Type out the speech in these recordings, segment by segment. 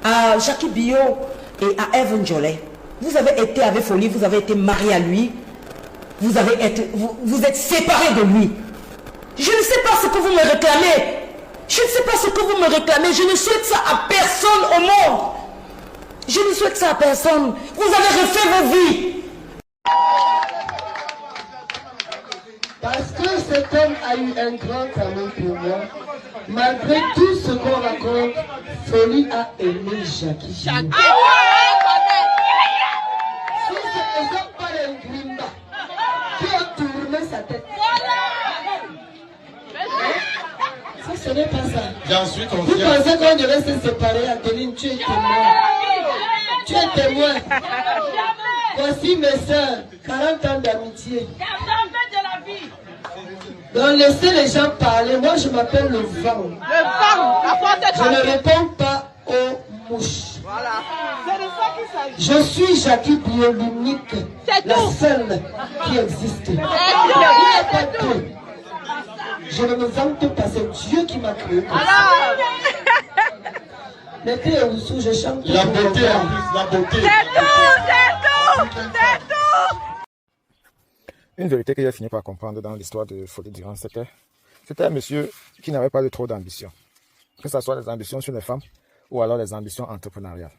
à Jackie Bio et à Evan Jolet. Vous avez été avec Folie, vous avez été marié à lui. Vous êtes séparés de lui. Je ne sais pas ce que vous me réclamez. Je ne sais pas ce que vous me réclamez. Je ne souhaite ça à personne au monde. Je ne souhaite ça à personne. Vous avez refait vos vies. Parce que cet homme a eu un grand amour pour moi. Malgré tout ce qu'on raconte, Folie a aimé Jackie. Si ce n'est pas un grimba qui a tourné sa tête. Ça, ce n'est pas ça. J'en suis Vous conscient. pensez qu'on devait se séparer, Adeline, tu es témoin. Tu es témoin. Voici mes soeurs, 40 ans d'amitié. Donc laissez les gens parler. Moi je m'appelle le vent. Je ne réponds pas aux mouches. Voilà. C'est de ça qu'il s'agit. Je suis Jackie Bio, l'unique, la seule qui existe. Il n'y a pas deux. Je ne me vante pas, c'est Dieu qui m'a créé. Mettez un sous, je chante. La beauté en plus, la beauté. Une vérité que j'ai fini par comprendre dans l'histoire de Folie Durand, c'est que c'était un monsieur qui n'avait pas de trop d'ambition. Que ce soit des ambitions sur les femmes ou alors des ambitions entrepreneuriales.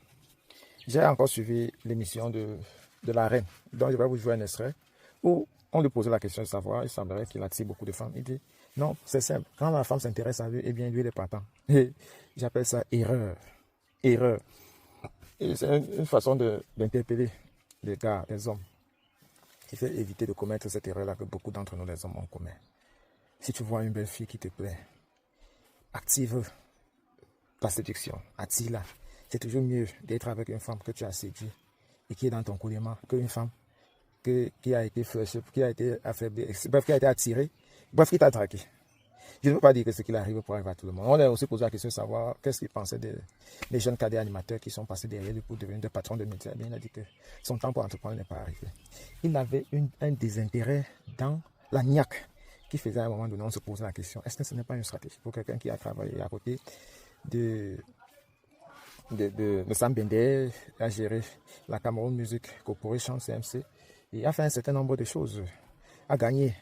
J'ai encore suivi l'émission de la reine, dont je vais vous jouer un extrait, où on lui posait la question de savoir, il semblerait qu'il attire beaucoup de femmes. Il dit, non, c'est simple, quand la femme s'intéresse à lui, eh bien lui il est partant. Et j'appelle ça erreur. Erreur. Et c'est une façon d'interpeller les gars, les hommes. Il faut éviter de commettre cette erreur-là que beaucoup d'entre nous, les hommes, on commet. Si tu vois une belle fille qui te plaît, active la séduction, attire-la. C'est toujours mieux d'être avec une femme que tu as séduit et qui est dans ton coulement qu'une femme qui a été flushée, qui a été affaiblie, bref, qui a été attirée, bref, qui t'a traqué. Je ne veux pas dire que ce qu'il arrive pour arriver à tout le monde. On a aussi posé la question de savoir qu'est-ce qu'il pensait des jeunes cadets animateurs qui sont passés derrière lui pour devenir des patrons de médias. Il a dit que son temps pour entreprendre n'est pas arrivé. Il avait un désintérêt dans la niaque qui faisait à un moment donné, on se posait la question, est-ce que ce n'est pas une stratégie pour quelqu'un qui a travaillé à côté de Sam Bender, a géré la Cameroun Music Corporation, CMC, et a fait un certain nombre de choses, a gagné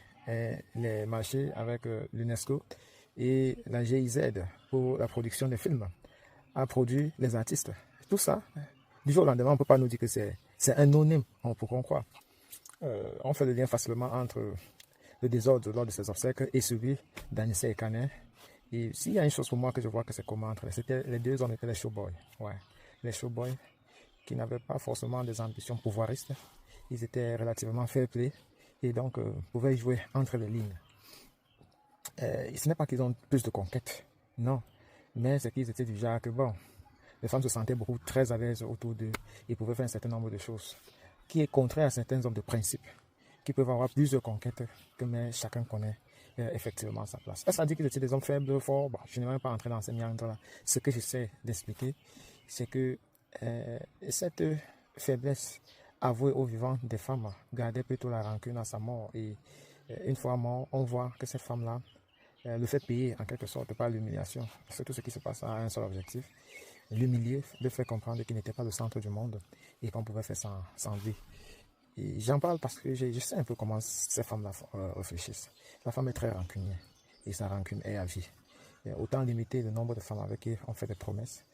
les marchés avec l'UNESCO et la GIZ pour la production des films, a produit les artistes. Tout ça, du jour au lendemain, on ne peut pas nous dire que c'est un non-name, pour qu'on croit. On fait le lien facilement entre le désordre lors de ces obsèques et celui d'Anissa et Canet. Et s'il y a une chose pour moi que je vois que c'est comment entre les deux hommes étaient les showboys. Ouais, les showboys qui n'avaient pas forcément des ambitions pouvoiristes. Ils étaient relativement fair play et donc pouvaient jouer entre les lignes. Ce n'est pas qu'ils ont plus de conquêtes, non, mais c'est qu'ils étaient du genre que bon, les femmes se sentaient beaucoup très à l'aise autour d'eux et pouvaient faire un certain nombre de choses qui est contraire à certains hommes de principe qui peuvent avoir plusieurs conquêtes que mais chacun connaît effectivement sa place. Ça dit qu'ils étaient des hommes faibles, forts. Bon, je ne vais même pas entrer dans ces méandres-là. Ce que j'essaie d'expliquer, c'est que cette faiblesse avouée aux vivants des femmes gardait plutôt la rancune à sa mort. Et une fois mort, on voit que cette femme-là le fait payer en quelque sorte par l'humiliation. C'est tout ce qui se passe à un seul objectif. L'humilier, le fait comprendre qu'il n'était pas le centre du monde et qu'on pouvait faire sans lui. Et j'en parle parce que je sais un peu comment ces femmes-là réfléchissent. La femme est très rancunière et sa rancune est à vie. Et autant limiter le nombre de femmes avec qui on fait des promesses,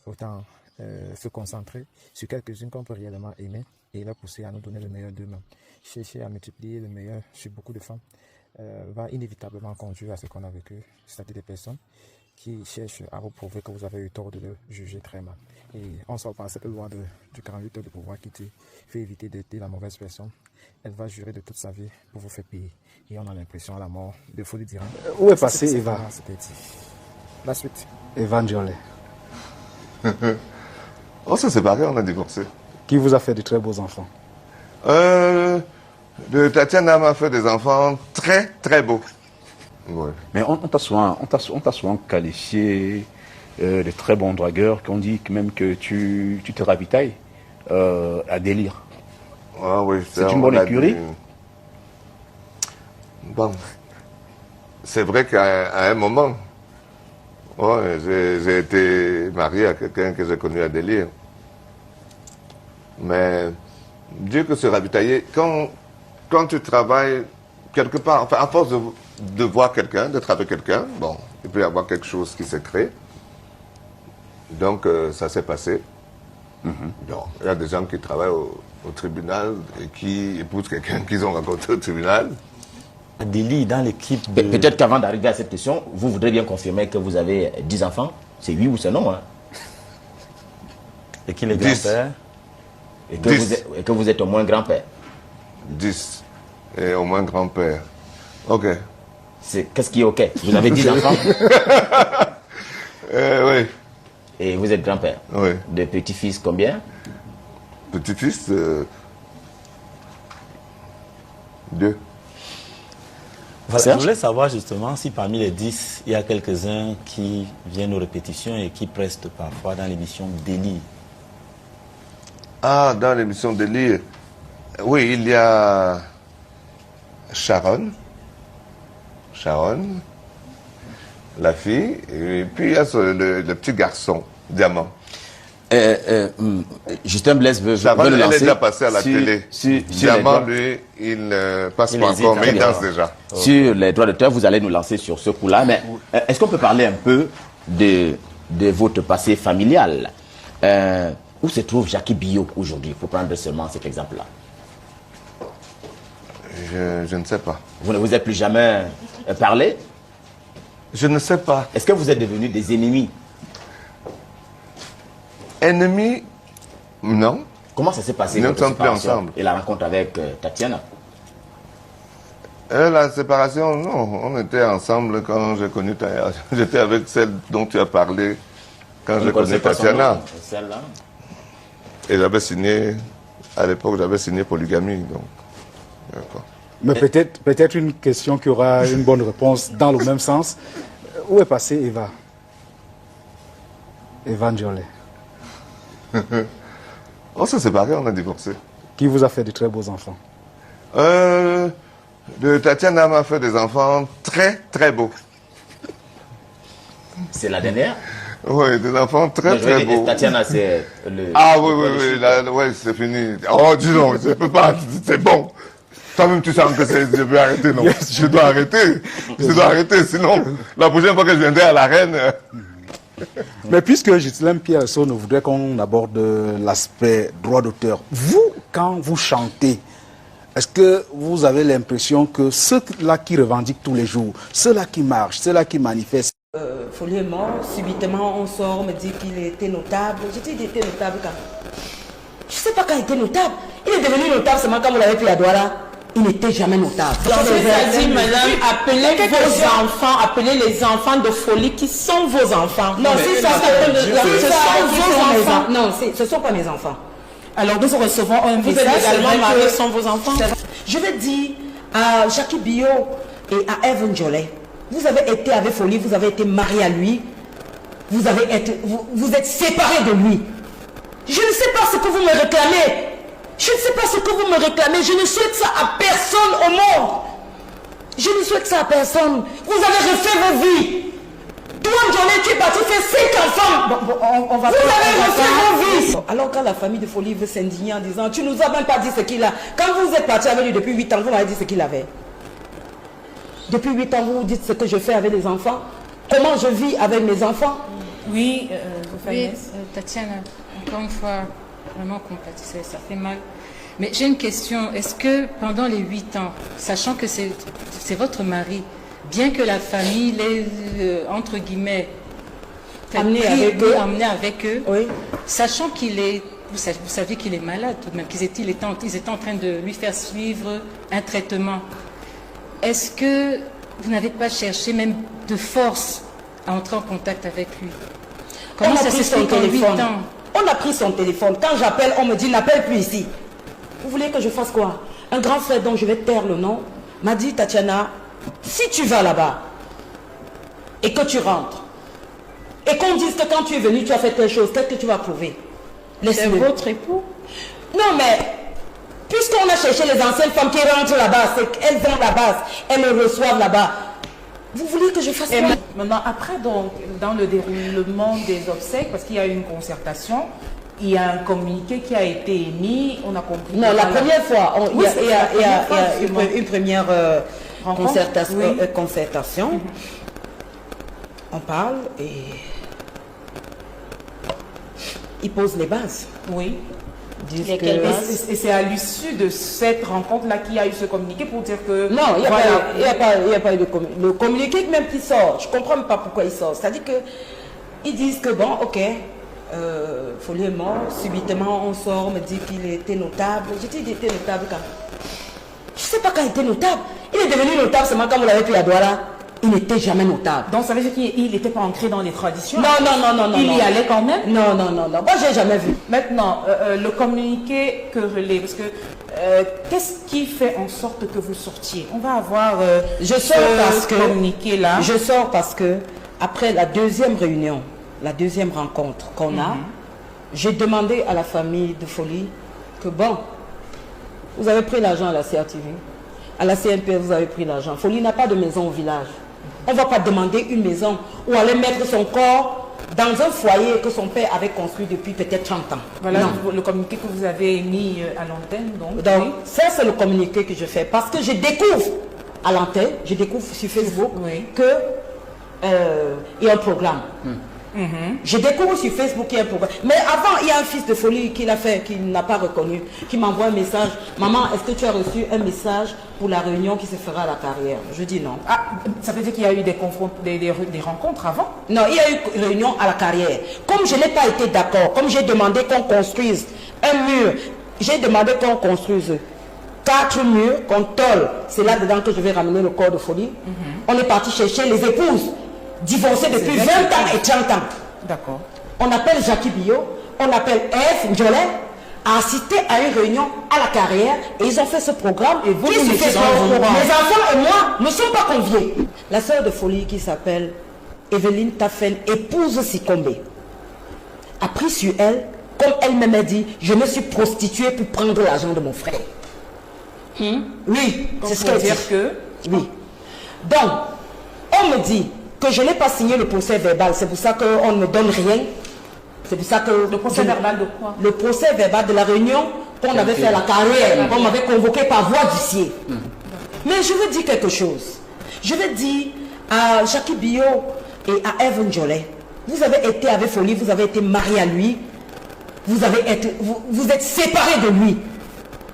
autant se concentrer sur quelques-unes qu'on peut réellement aimer et leur pousser à nous donner le meilleur d'eux-mêmes. Chercher à multiplier le meilleur sur beaucoup de femmes va inévitablement conduire à ce qu'on a vécu, c'est-à-dire des personnes qui cherchent à vous prouver que vous avez eu tort de le juger très mal. Et on sort par cette loi du 48 heures de pouvoir qui te fait éviter d'être la mauvaise personne. Elle va jurer de toute sa vie pour vous faire payer. Et on a l'impression à la mort de Folie Durand. Où est passée Eva? La suite. Evan Jolet. On s'est séparés, on a divorcé. Qui vous a fait de très beaux enfants? Tatiana m'a fait des enfants très très beaux. Ouais. Mais on t'a souvent qualifié de très bon dragueur, qu'on dit même que tu te ravitailles à délire. Ah oui, c'est une bonne écurie. Bon, c'est vrai qu'à un moment, Ouais, j'ai été marié à quelqu'un que j'ai connu à Delhi. Mais Dieu que se ravitailler, quand tu travailles quelque part, enfin à force de voir quelqu'un, d'être avec quelqu'un, bon, il peut y avoir quelque chose qui s'est créé. Donc ça s'est passé. Donc, il y a des gens qui travaillent au tribunal et qui épousent quelqu'un qu'ils ont rencontré au tribunal. À Delhi, dans l'équipe de... Peut-être qu'avant d'arriver à cette question, vous voudrez bien confirmer que vous avez 10 enfants. C'est oui ou c'est non, hein? Et qu'il est grand-père. Et que vous êtes au moins grand-père. 10. Et au moins grand-père. Ok. Qu'est-ce qui est ok? Vous avez 10 enfants? Oui. Et vous êtes grand-père? Oui. De petits-fils combien? Petit-fils, 2. Voilà, je voulais savoir justement si parmi les 10, il y a quelques-uns qui viennent aux répétitions et qui prestent parfois dans l'émission Delhi. Ah, dans l'émission Delhi, oui, il y a Sharon, la fille, et puis il y a le petit garçon, Diamant. Justin Blaise veut Sharon, le lancer. elle est déjà passée à la télé. Diamant, lui, il ne passe pas encore, mais il danse déjà. Sur les droits d'auteur, vous allez nous lancer sur ce coup-là. Mais est-ce qu'on peut parler un peu de votre passé familial? Où se trouve Jackie Bio aujourd'hui, pour prendre seulement cet exemple-là? Je ne sais pas. Vous ne vous êtes plus jamais parlé? Je ne sais pas. Est-ce que vous êtes devenus des ennemis? Ennemis? Non. Comment ça s'est passé? Nous ne sommes plus ensemble. Et la rencontre avec Tatiana? La séparation, non. On était ensemble quand j'ai connu Tatiana. J'étais avec celle dont tu as parlé quand j'ai connu Tatiana. Celle-là. Et j'avais signé, à l'époque, j'avais signé polygamie. Donc, d'accord. Mais peut-être une question qui aura une bonne réponse dans le même sens. Où est passée Eva? Eva Njolé. On s'est séparés, on a divorcé. Qui vous a fait de très beaux enfants? Tatiana m'a fait des enfants très, très beaux. C'est la dernière? Oui, des enfants très, très beaux. Tatiana, c'est le... Ah oui, ouais, c'est fini. Oh, dis donc, je peux pas, c'est bon. Toi-même, tu sens que je vais arrêter, non? Je dois arrêter. Je dois arrêter, sinon, la prochaine fois que je viendrai à la reine... Mais puisque Ghislaine Pierre-Son voudrait qu'on aborde l'aspect droit d'auteur, vous, quand vous chantez, est-ce que vous avez l'impression que ceux-là qui revendiquent tous les jours, ceux-là qui marchent, ceux-là qui manifestent... Folie est mort, subitement on sort, on me dit qu'il était notable. J'ai dit qu'il était notable quand? Je ne sais pas quand il était notable. Il est devenu notable seulement quand vous l'avez pris à Douala. Il n'était jamais notable. C'est-à-dire, madame, appelez vos enfants, appelez les enfants de Folie qui sont vos enfants. Non, si ça, ce sont vos enfants. Non, ce ne sont pas mes enfants. Alors nous recevons un Vous êtes message. également mariés, sont vos enfants. Je vais dire à Jackie Bio et à Evan Njolé, vous avez été avec Folie, vous avez été marié à lui, vous êtes séparés de lui. Je ne sais pas ce que vous me réclamez. Je ne sais pas ce que vous me réclamez. Je ne souhaite ça à personne au monde. Je ne souhaite ça à personne. Vous avez refait vos vies. Toi, Njolé, tu es parti faire 5 enfants. Vous avez refait vos vies. Alors quand la famille de Folie veut s'indigner en disant, tu nous as même pas dit ce qu'il a. Quand vous êtes parti avec lui depuis 8 ans, vous m'avez dit ce qu'il avait. Depuis 8 ans, vous vous dites ce que je fais avec les enfants. Comment je vis avec mes enfants. Oui, Tatiana, encore une fois, vraiment compatissez, ça fait mal. Mais j'ai une question, est-ce que pendant les 8 ans, sachant que c'est votre mari, bien que la famille l'ait, entre guillemets, amené avec eux, oui. Sachant qu'il est, vous savez qu'il est malade tout de même, qu'ils étaient en train de lui faire suivre un traitement, est-ce que vous n'avez pas cherché même de force à entrer en contact avec lui? Comment ça s'explique en 8 ans? On a pris son téléphone. Quand j'appelle, on me dit n'appelle plus ici. Vous voulez que je fasse quoi? Un grand frère dont je vais taire le nom m'a dit, Tatiana, si tu vas là-bas et que tu rentres et qu'on dise que quand tu es venu tu as fait telle chose, qu'est-ce que tu vas prouver? C'est votre époux? Non mais puisqu'on a cherché les anciennes femmes qui rentrent là-bas, c'est qu'elles vont là-bas, elles le reçoivent là-bas. Vous voulez que je fasse Et quoi? maintenant, après, donc, dans le déroulement des obsèques, parce qu'il y a eu une concertation, il y a un communiqué qui a été émis, on a compris. Non, la première fois, il y a une première concertation. On parle et il pose les bases. Oui. Et c'est à l'issue de cette rencontre-là qu'il y a eu ce communiqué pour dire que... Non, il n'y a pas eu de communiqué. Le communiqué même qui sort, je ne comprends même pas pourquoi il sort. C'est-à-dire qu'ils disent que bon, ok, Folie est mort, subitement on sort, on me dit qu'il était notable. J'ai dit qu'il était notable quand? Je ne sais pas quand il était notable. Il est devenu notable seulement quand vous l'avez pris à Douala. Il n'était jamais notable. Donc ça veut dire qu'il n'était pas ancré dans les traditions? Non. Il y allait quand même? Non. Moi, je n'ai jamais vu. Maintenant, le communiqué que relaie, parce que qu'est-ce qui fait en sorte que vous sortiez? On va avoir communiqué-là. Je sors parce que après la deuxième réunion, la deuxième rencontre qu'on a, j'ai demandé à la famille de Folie que bon, vous avez pris l'argent à la CRTV, à la CNP vous avez pris l'argent. Folie n'a pas de maison au village. On ne va pas demander une maison ou aller mettre son corps dans un foyer que son père avait construit depuis peut-être 30 ans. Voilà le communiqué que vous avez mis à l'antenne. Donc ça, c'est le communiqué que je fais. Parce que je découvre à l'antenne, je découvre sur Facebook que il y a un programme. Je découvre sur Facebook qu'il y a un programme. Mais avant, il y a un fils de Folie qui l'a fait, qui n'a pas reconnu, qui m'envoie un message. Maman, est-ce que tu as reçu un message pour la réunion qui se fera à la carrière? Je dis non. Ah, ça veut dire qu'il y a eu des rencontres avant? Non, il y a eu une réunion à la carrière. Comme je n'ai pas été d'accord, comme j'ai demandé qu'on construise un mur, j'ai demandé qu'on construise 4 murs, qu'on tôle. C'est là-dedans que je vais ramener le corps de Folie. On est parti chercher les épouses divorcés depuis 20 ans et 30 ans. D'accord. On appelle Jackie Bio, on appelle Eve Njolé à assister à une réunion à la carrière et ils ont fait ce programme. Et vous, mes enfants et moi ne sommes pas conviés. La sœur de Folie qui s'appelle Evelyne Tafen, épouse Sikombe, a pris sur elle, comme elle-même a dit, je me suis prostituée pour prendre l'argent de mon frère. Oui, c'est ce qu'elle dit. Oui. Donc, on me dit que je n'ai pas signé le procès verbal, c'est pour ça qu'on ne me donne rien. C'est pour ça que... Le procès verbal de quoi? Le procès verbal de la réunion qu'on avait fait à la carrière, qu'on m'avait convoqué par voie d'huissier. Mais je veux dire quelque chose. Je veux dire à Jackie Bio et à Eve Njolé, vous avez été avec Folie, vous avez été marié à lui, vous êtes séparés de lui.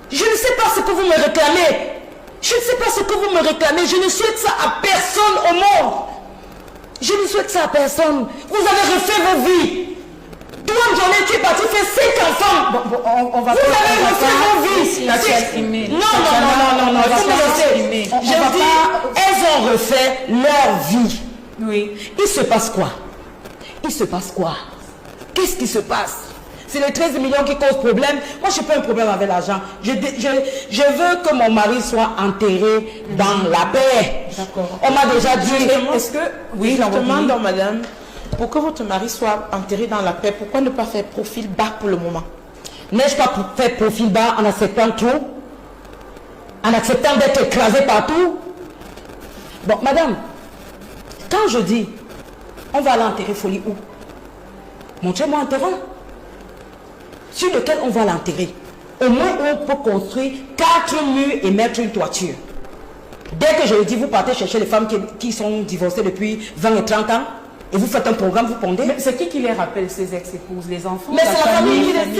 Je ne sais pas ce que vous me réclamez. Je ne sais pas ce que vous me réclamez. Je ne souhaite ça à personne au monde. Je ne souhaite ça à personne. Vous avez refait vos vies. Toi, Njolé, tu es parti faire 5 enfants. On va vous avez refait vos vies. Non. Je dis, elles ont refait leur vie. Oui. Il se passe quoi? Qu'est-ce qui se passe? C'est les 13 millions qui causent problème. Moi, je n'ai pas un problème avec l'argent. Je veux que mon mari soit enterré dans la paix. D'accord. On m'a déjà dit... Est-ce que... Oui, je demande, madame, pour que votre mari soit enterré dans la paix, pourquoi ne pas faire profil bas pour le moment? N'ai-je pas fait profil bas en acceptant tout? En acceptant d'être écrasé partout? Bon, madame, quand je dis, on va aller enterrer Folie où? Montrez-moi un terrain sur lequel on va l'enterrer. Au moins, on peut construire 4 murs et mettre une toiture. Dès que je le dis, vous partez chercher les femmes qui sont divorcées depuis 20 et 30 ans et vous faites un programme, vous pondez. Mais c'est qui les rappelle, ces ex-épouses? Les enfants? Mais c'est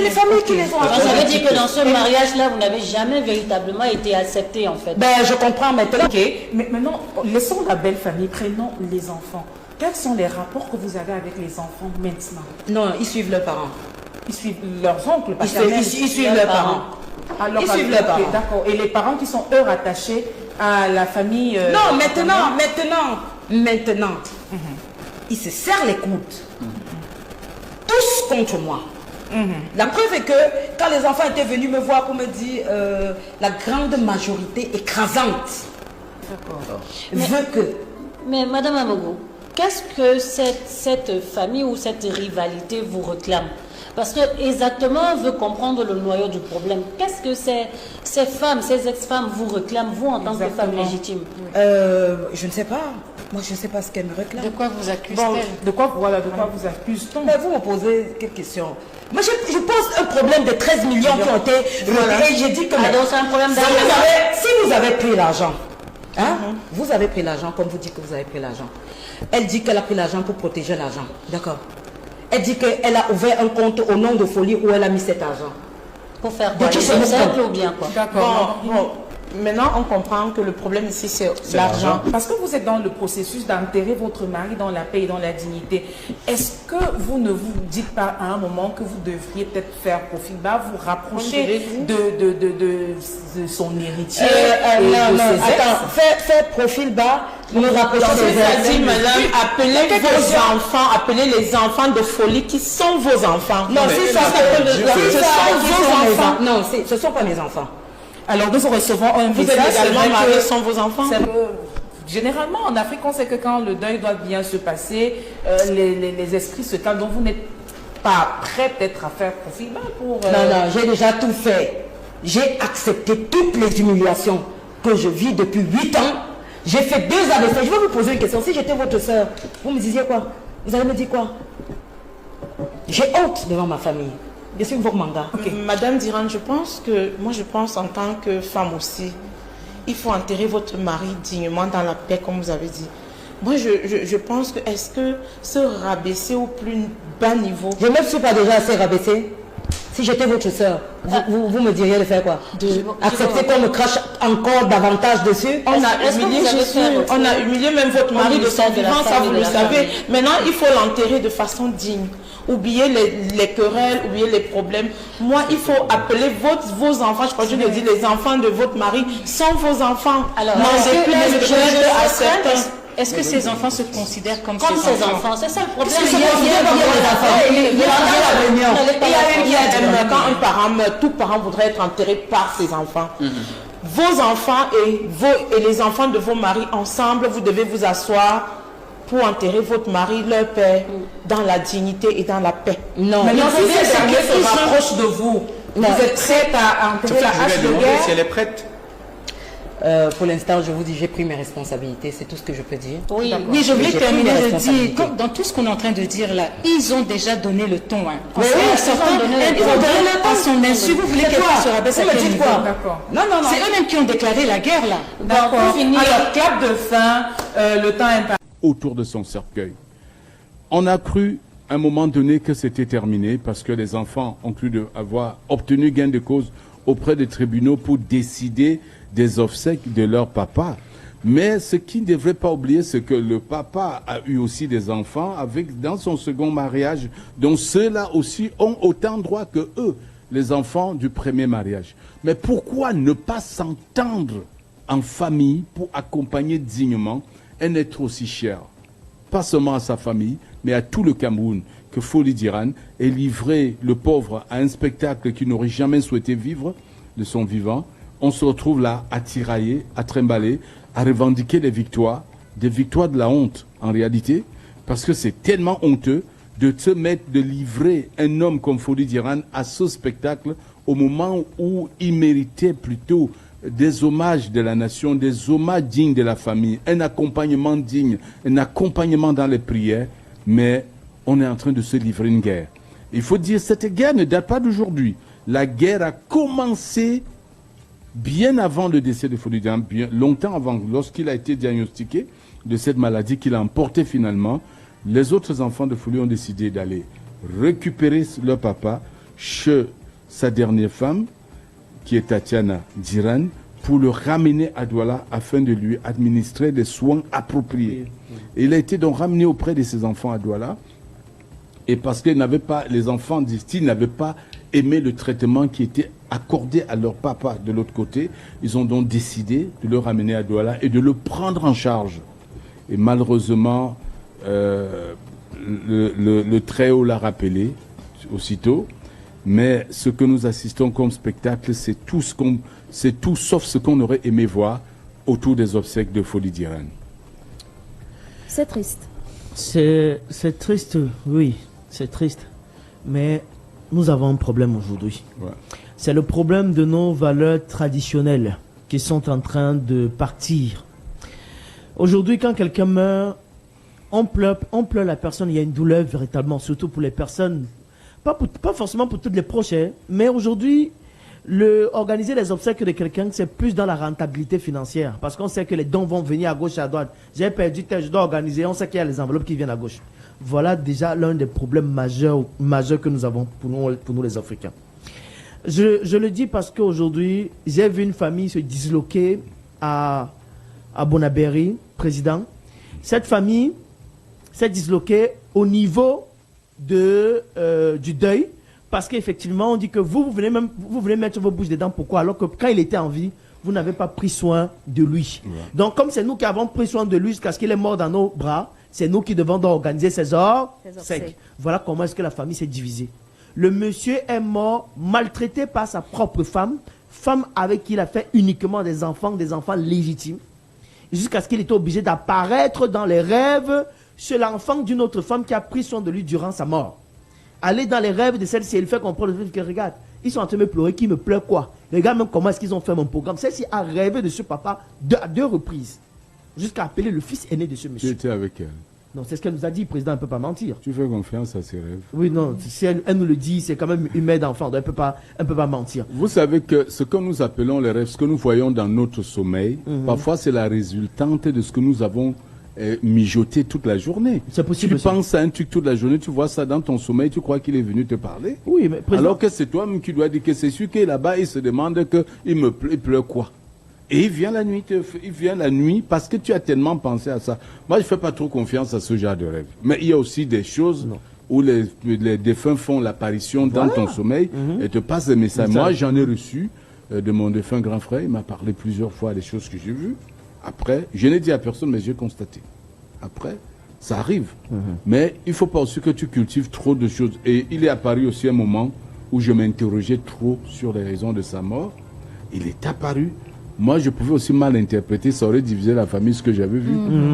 les familles qui les ont appelées. Ça veut dire que dans ce mariage-là, vous n'avez jamais véritablement été accepté, en fait. Ben, je comprends maintenant. Ok, mais maintenant, laissons la belle famille, prenons les enfants. Quels sont les rapports que vous avez avec les enfants maintenant? Non, ils suivent leurs parents. Ils suivent leurs oncles paternels. Ils suivent leurs parents. Alors, ils suivent leurs parents. D'accord. Et les parents qui sont eux rattachés à la famille. Non, maintenant. Ils se serrent les coudes. Tous contre moi. La preuve est que quand les enfants étaient venus me voir pour me dire la grande majorité écrasante veut que. Mais Madame Amogo, qu'est-ce que cette famille ou cette rivalité vous réclame? Parce que exactement, on veut comprendre le noyau du problème. Qu'est-ce que ces femmes, ces ex-femmes vous réclament, vous, en tant que femme légitime? Je ne sais pas. Moi, je ne sais pas ce qu'elle me réclame. De quoi vous accuse-t-elle? De quoi vous accuse-t-on? Mais vous me posez quelle question? Moi, je pose un problème de 13 millions qui ont été retirés. J'ai dit que... donc c'est un problème d'argent. Si vous avez pris l'argent, hein, vous avez pris l'argent, comme vous dites que vous avez pris l'argent. Elle dit qu'elle a pris l'argent pour protéger l'argent. D'accord. Elle dit qu'elle a ouvert un compte au nom de Folie où elle a mis cet argent. Pour faire quoi? Des obsèques ou bien quoi? D'accord. Bon. Maintenant, on comprend que le problème ici, c'est l'argent. Parce que vous êtes dans le processus d'enterrer votre mari dans la paix et dans la dignité. Est-ce que vous ne vous dites pas à un moment que vous devriez peut-être faire profil bas, vous rapprocher de son héritier Attends, faire profil bas, me rapprocher de ses madame, appelez vos enfants, appelez les enfants de Folie qui sont vos enfants. Non, si ça, ce sont vos enfants. Non, ce ne sont pas mes enfants. Alors nous recevons un vous message. Êtes également mariés, sont vos enfants? Généralement en Afrique on sait que quand le deuil doit bien se passer, les esprits se calment, donc vous n'êtes pas prêt peut-être à faire profil bas pour... Non, j'ai déjà tout fait. J'ai accepté toutes les humiliations que je vis depuis 8 ans. J'ai fait 2 AVC. Je vais vous poser une question. Si j'étais votre soeur, vous me disiez quoi? Vous allez me dire quoi? J'ai honte devant ma famille. Je suis votre manga. Madame Diran, je pense en tant que femme aussi, il faut enterrer votre mari dignement dans la paix, comme vous avez dit. Moi, je pense que est-ce que se rabaisser au plus bas niveau... Je ne me suis pas déjà assez rabaissée. Si j'étais votre soeur, vous me diriez de faire quoi? Accepter qu'on me crache encore davantage dessus? On a humilié même votre mari de son vivant, ça vous le savez. Maintenant, il faut l'enterrer de façon digne. Oubliez les querelles, oubliez les problèmes. Moi, il faut appeler vos enfants. Je crois que je le dis, les enfants de votre mari sont vos enfants. Alors, est-ce que ces enfants se considèrent comme ses enfants? C'est ça le problème. Quand un parent meurt, tout parent voudrait être enterré par ses enfants. Vos enfants et les enfants de vos maris ensemble, vous devez vous asseoir pour enterrer votre mari, leur père, dans la dignité et dans la paix. Non. Mais si ces derniers se rapprochent de vous, vous êtes prête à enterrer la hache de guerre? Si elle est prête. Pour l'instant, je vous dis, j'ai pris mes responsabilités, c'est tout ce que je peux dire. Oui, je voulais terminer de dire, dans tout ce qu'on est en train de dire là, ils ont déjà donné le ton. Oui, ils ont donné le ton. À son insu, vous voulez qu'elle se rabaisse à quel niveau? Non. C'est eux-mêmes qui ont déclaré la guerre là. D'accord. Alors, clap de fin, le temps est autour de son cercueil. On a cru à un moment donné que c'était terminé parce que les enfants ont cru avoir obtenu gain de cause auprès des tribunaux pour décider des obsèques de leur papa. Mais ce qu'ils ne devraient pas oublier, c'est que le papa a eu aussi des enfants dans son second mariage, dont ceux-là aussi ont autant droit que eux, les enfants du premier mariage. Mais pourquoi ne pas s'entendre en famille pour accompagner dignement un être aussi cher, pas seulement à sa famille, mais à tout le Cameroun, que Folie Diran ait livré le pauvre à un spectacle qu'il n'aurait jamais souhaité vivre de son vivant. On se retrouve là à tirailler, à trimballer, à revendiquer des victoires de la honte en réalité, parce que c'est tellement honteux de livrer un homme comme Folie Diran à ce spectacle au moment où il méritait plutôt des hommages de la nation, des hommages dignes de la famille, un accompagnement digne, un accompagnement dans les prières, mais on est en train de se livrer une guerre. Il faut dire, cette guerre ne date pas d'aujourd'hui. La guerre a commencé bien avant le décès de Folie Diran, bien longtemps avant, lorsqu'il a été diagnostiqué de cette maladie qu'il a emportée finalement. Les autres enfants de Folie ont décidé d'aller récupérer leur papa chez sa dernière femme, qui est Tatiana Diran, pour le ramener à Douala afin de lui administrer des soins appropriés. Et il a été donc ramené auprès de ses enfants à Douala, et parce qu'ils n'avaient pas, les enfants, disent-ils, n'avaient pas aimé le traitement qui était accordé à leur papa de l'autre côté, ils ont donc décidé de le ramener à Douala et de le prendre en charge. Et malheureusement, le Très-Haut l'a rappelé aussitôt. Mais ce que nous assistons comme spectacle, c'est tout sauf ce qu'on aurait aimé voir autour des obsèques de Folie Diran. C'est triste. C'est triste, oui, c'est triste. Mais nous avons un problème aujourd'hui. Ouais. C'est le problème de nos valeurs traditionnelles qui sont en train de partir. Aujourd'hui, quand quelqu'un meurt, on pleure la personne, il y a une douleur véritablement, surtout pour les personnes, pas forcément pour toutes les proches, hein, mais aujourd'hui, organiser les obsèques de quelqu'un, c'est plus dans la rentabilité financière, parce qu'on sait que les dons vont venir à gauche et à droite. J'ai perdu tel, je dois organiser, on sait qu'il y a les enveloppes qui viennent à gauche. Voilà déjà l'un des problèmes majeurs que nous avons pour nous les Africains. Je le dis parce qu'aujourd'hui, j'ai vu une famille se disloquer à Bonaberi, président. Cette famille s'est disloquée au niveau du deuil, parce qu'effectivement, on dit que vous venez mettre vos bouches dedans. Pourquoi? Alors que quand il était en vie, vous n'avez pas pris soin de lui. Ouais. Donc, comme c'est nous qui avons pris soin de lui jusqu'à ce qu'il est mort dans nos bras, c'est nous qui devons organiser ses obsèques. Voilà comment est-ce que la famille s'est divisée. Le monsieur est mort, maltraité par sa propre femme avec qui il a fait uniquement des enfants légitimes, jusqu'à ce qu'il était obligé d'apparaître dans les rêves chez l'enfant d'une autre femme qui a pris soin de lui durant sa mort. Aller dans les rêves de celle-ci, il fait comprendre que regarde, ils sont en train de me pleurer, qui me pleure quoi? Regarde même comment est-ce qu'ils ont fait mon programme. Celle-ci a rêvé de ce papa à 2 reprises, jusqu'à appeler le fils aîné de ce monsieur. Tu étais avec elle? Non, c'est ce qu'elle nous a dit, le président ne peut pas mentir. Tu fais confiance à ses rêves? Oui, non, si elle nous le dit, c'est quand même une mère d'enfant, donc elle ne peut pas mentir. Vous savez que ce que nous appelons les rêves, ce que nous voyons dans notre sommeil, parfois c'est la résultante de ce que nous avons mijoté toute la journée. C'est possible. Tu penses à un truc toute la journée, tu vois ça dans ton sommeil, tu crois qu'il est venu te parler? Oui, mais président... Alors que c'est toi-même qui dois dire que c'est celui qui est là-bas, il se demande qu'il pleure quoi? Et il vient la nuit parce que tu as tellement pensé à ça. Moi, je ne fais pas trop confiance à ce genre de rêve. Mais il y a aussi des choses où les défunts font l'apparition dans ton sommeil et te passent des messages. Moi, j'en ai reçu de mon défunt grand frère. Il m'a parlé plusieurs fois des choses que j'ai vues. Après, je n'ai dit à personne, mais j'ai constaté. Après, ça arrive. Mais il ne faut pas aussi que tu cultives trop de choses. Et il est apparu aussi un moment où je m'interrogeais trop sur les raisons de sa mort. Il est apparu. Moi, je pouvais aussi mal interpréter, ça aurait divisé la famille, ce que j'avais vu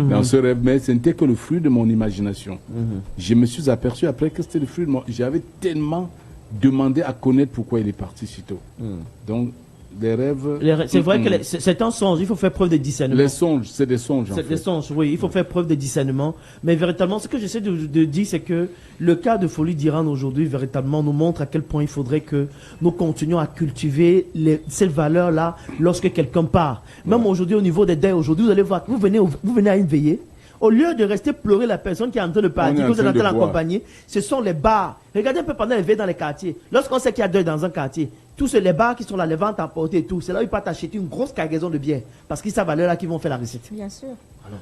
dans ce rêve, mais ce n'était que le fruit de mon imagination. Je me suis aperçu après que c'était le fruit de mon... J'avais tellement demandé à connaître pourquoi il est parti si tôt. Donc, les rêves... C'est vrai que c'est un songe, il faut faire preuve de discernement. Les songes, c'est des songes. C'est des songes, oui, il faut faire preuve de discernement. Mais véritablement, ce que j'essaie de dire, c'est que le cas de Folie d'Iran aujourd'hui, véritablement, nous montre à quel point il faudrait que nous continuions à cultiver ces valeurs-là lorsque quelqu'un part. Même aujourd'hui, au niveau des deuils, aujourd'hui, vous allez voir, vous venez à une veillée. Au lieu de rester pleurer la personne qui est en train de partir, que vous êtes en train d'accompagner, ce sont les bars. Regardez un peu pendant les veillées dans les quartiers. Lorsqu'on sait qu'il y a deuil dans un quartier, tous les bars qui sont là, les ventes à porter et tout, c'est là où ils partent acheter une grosse cargaison de bière. Parce qu'ils savent à l'heure là qu'ils vont faire la recette. Bien sûr.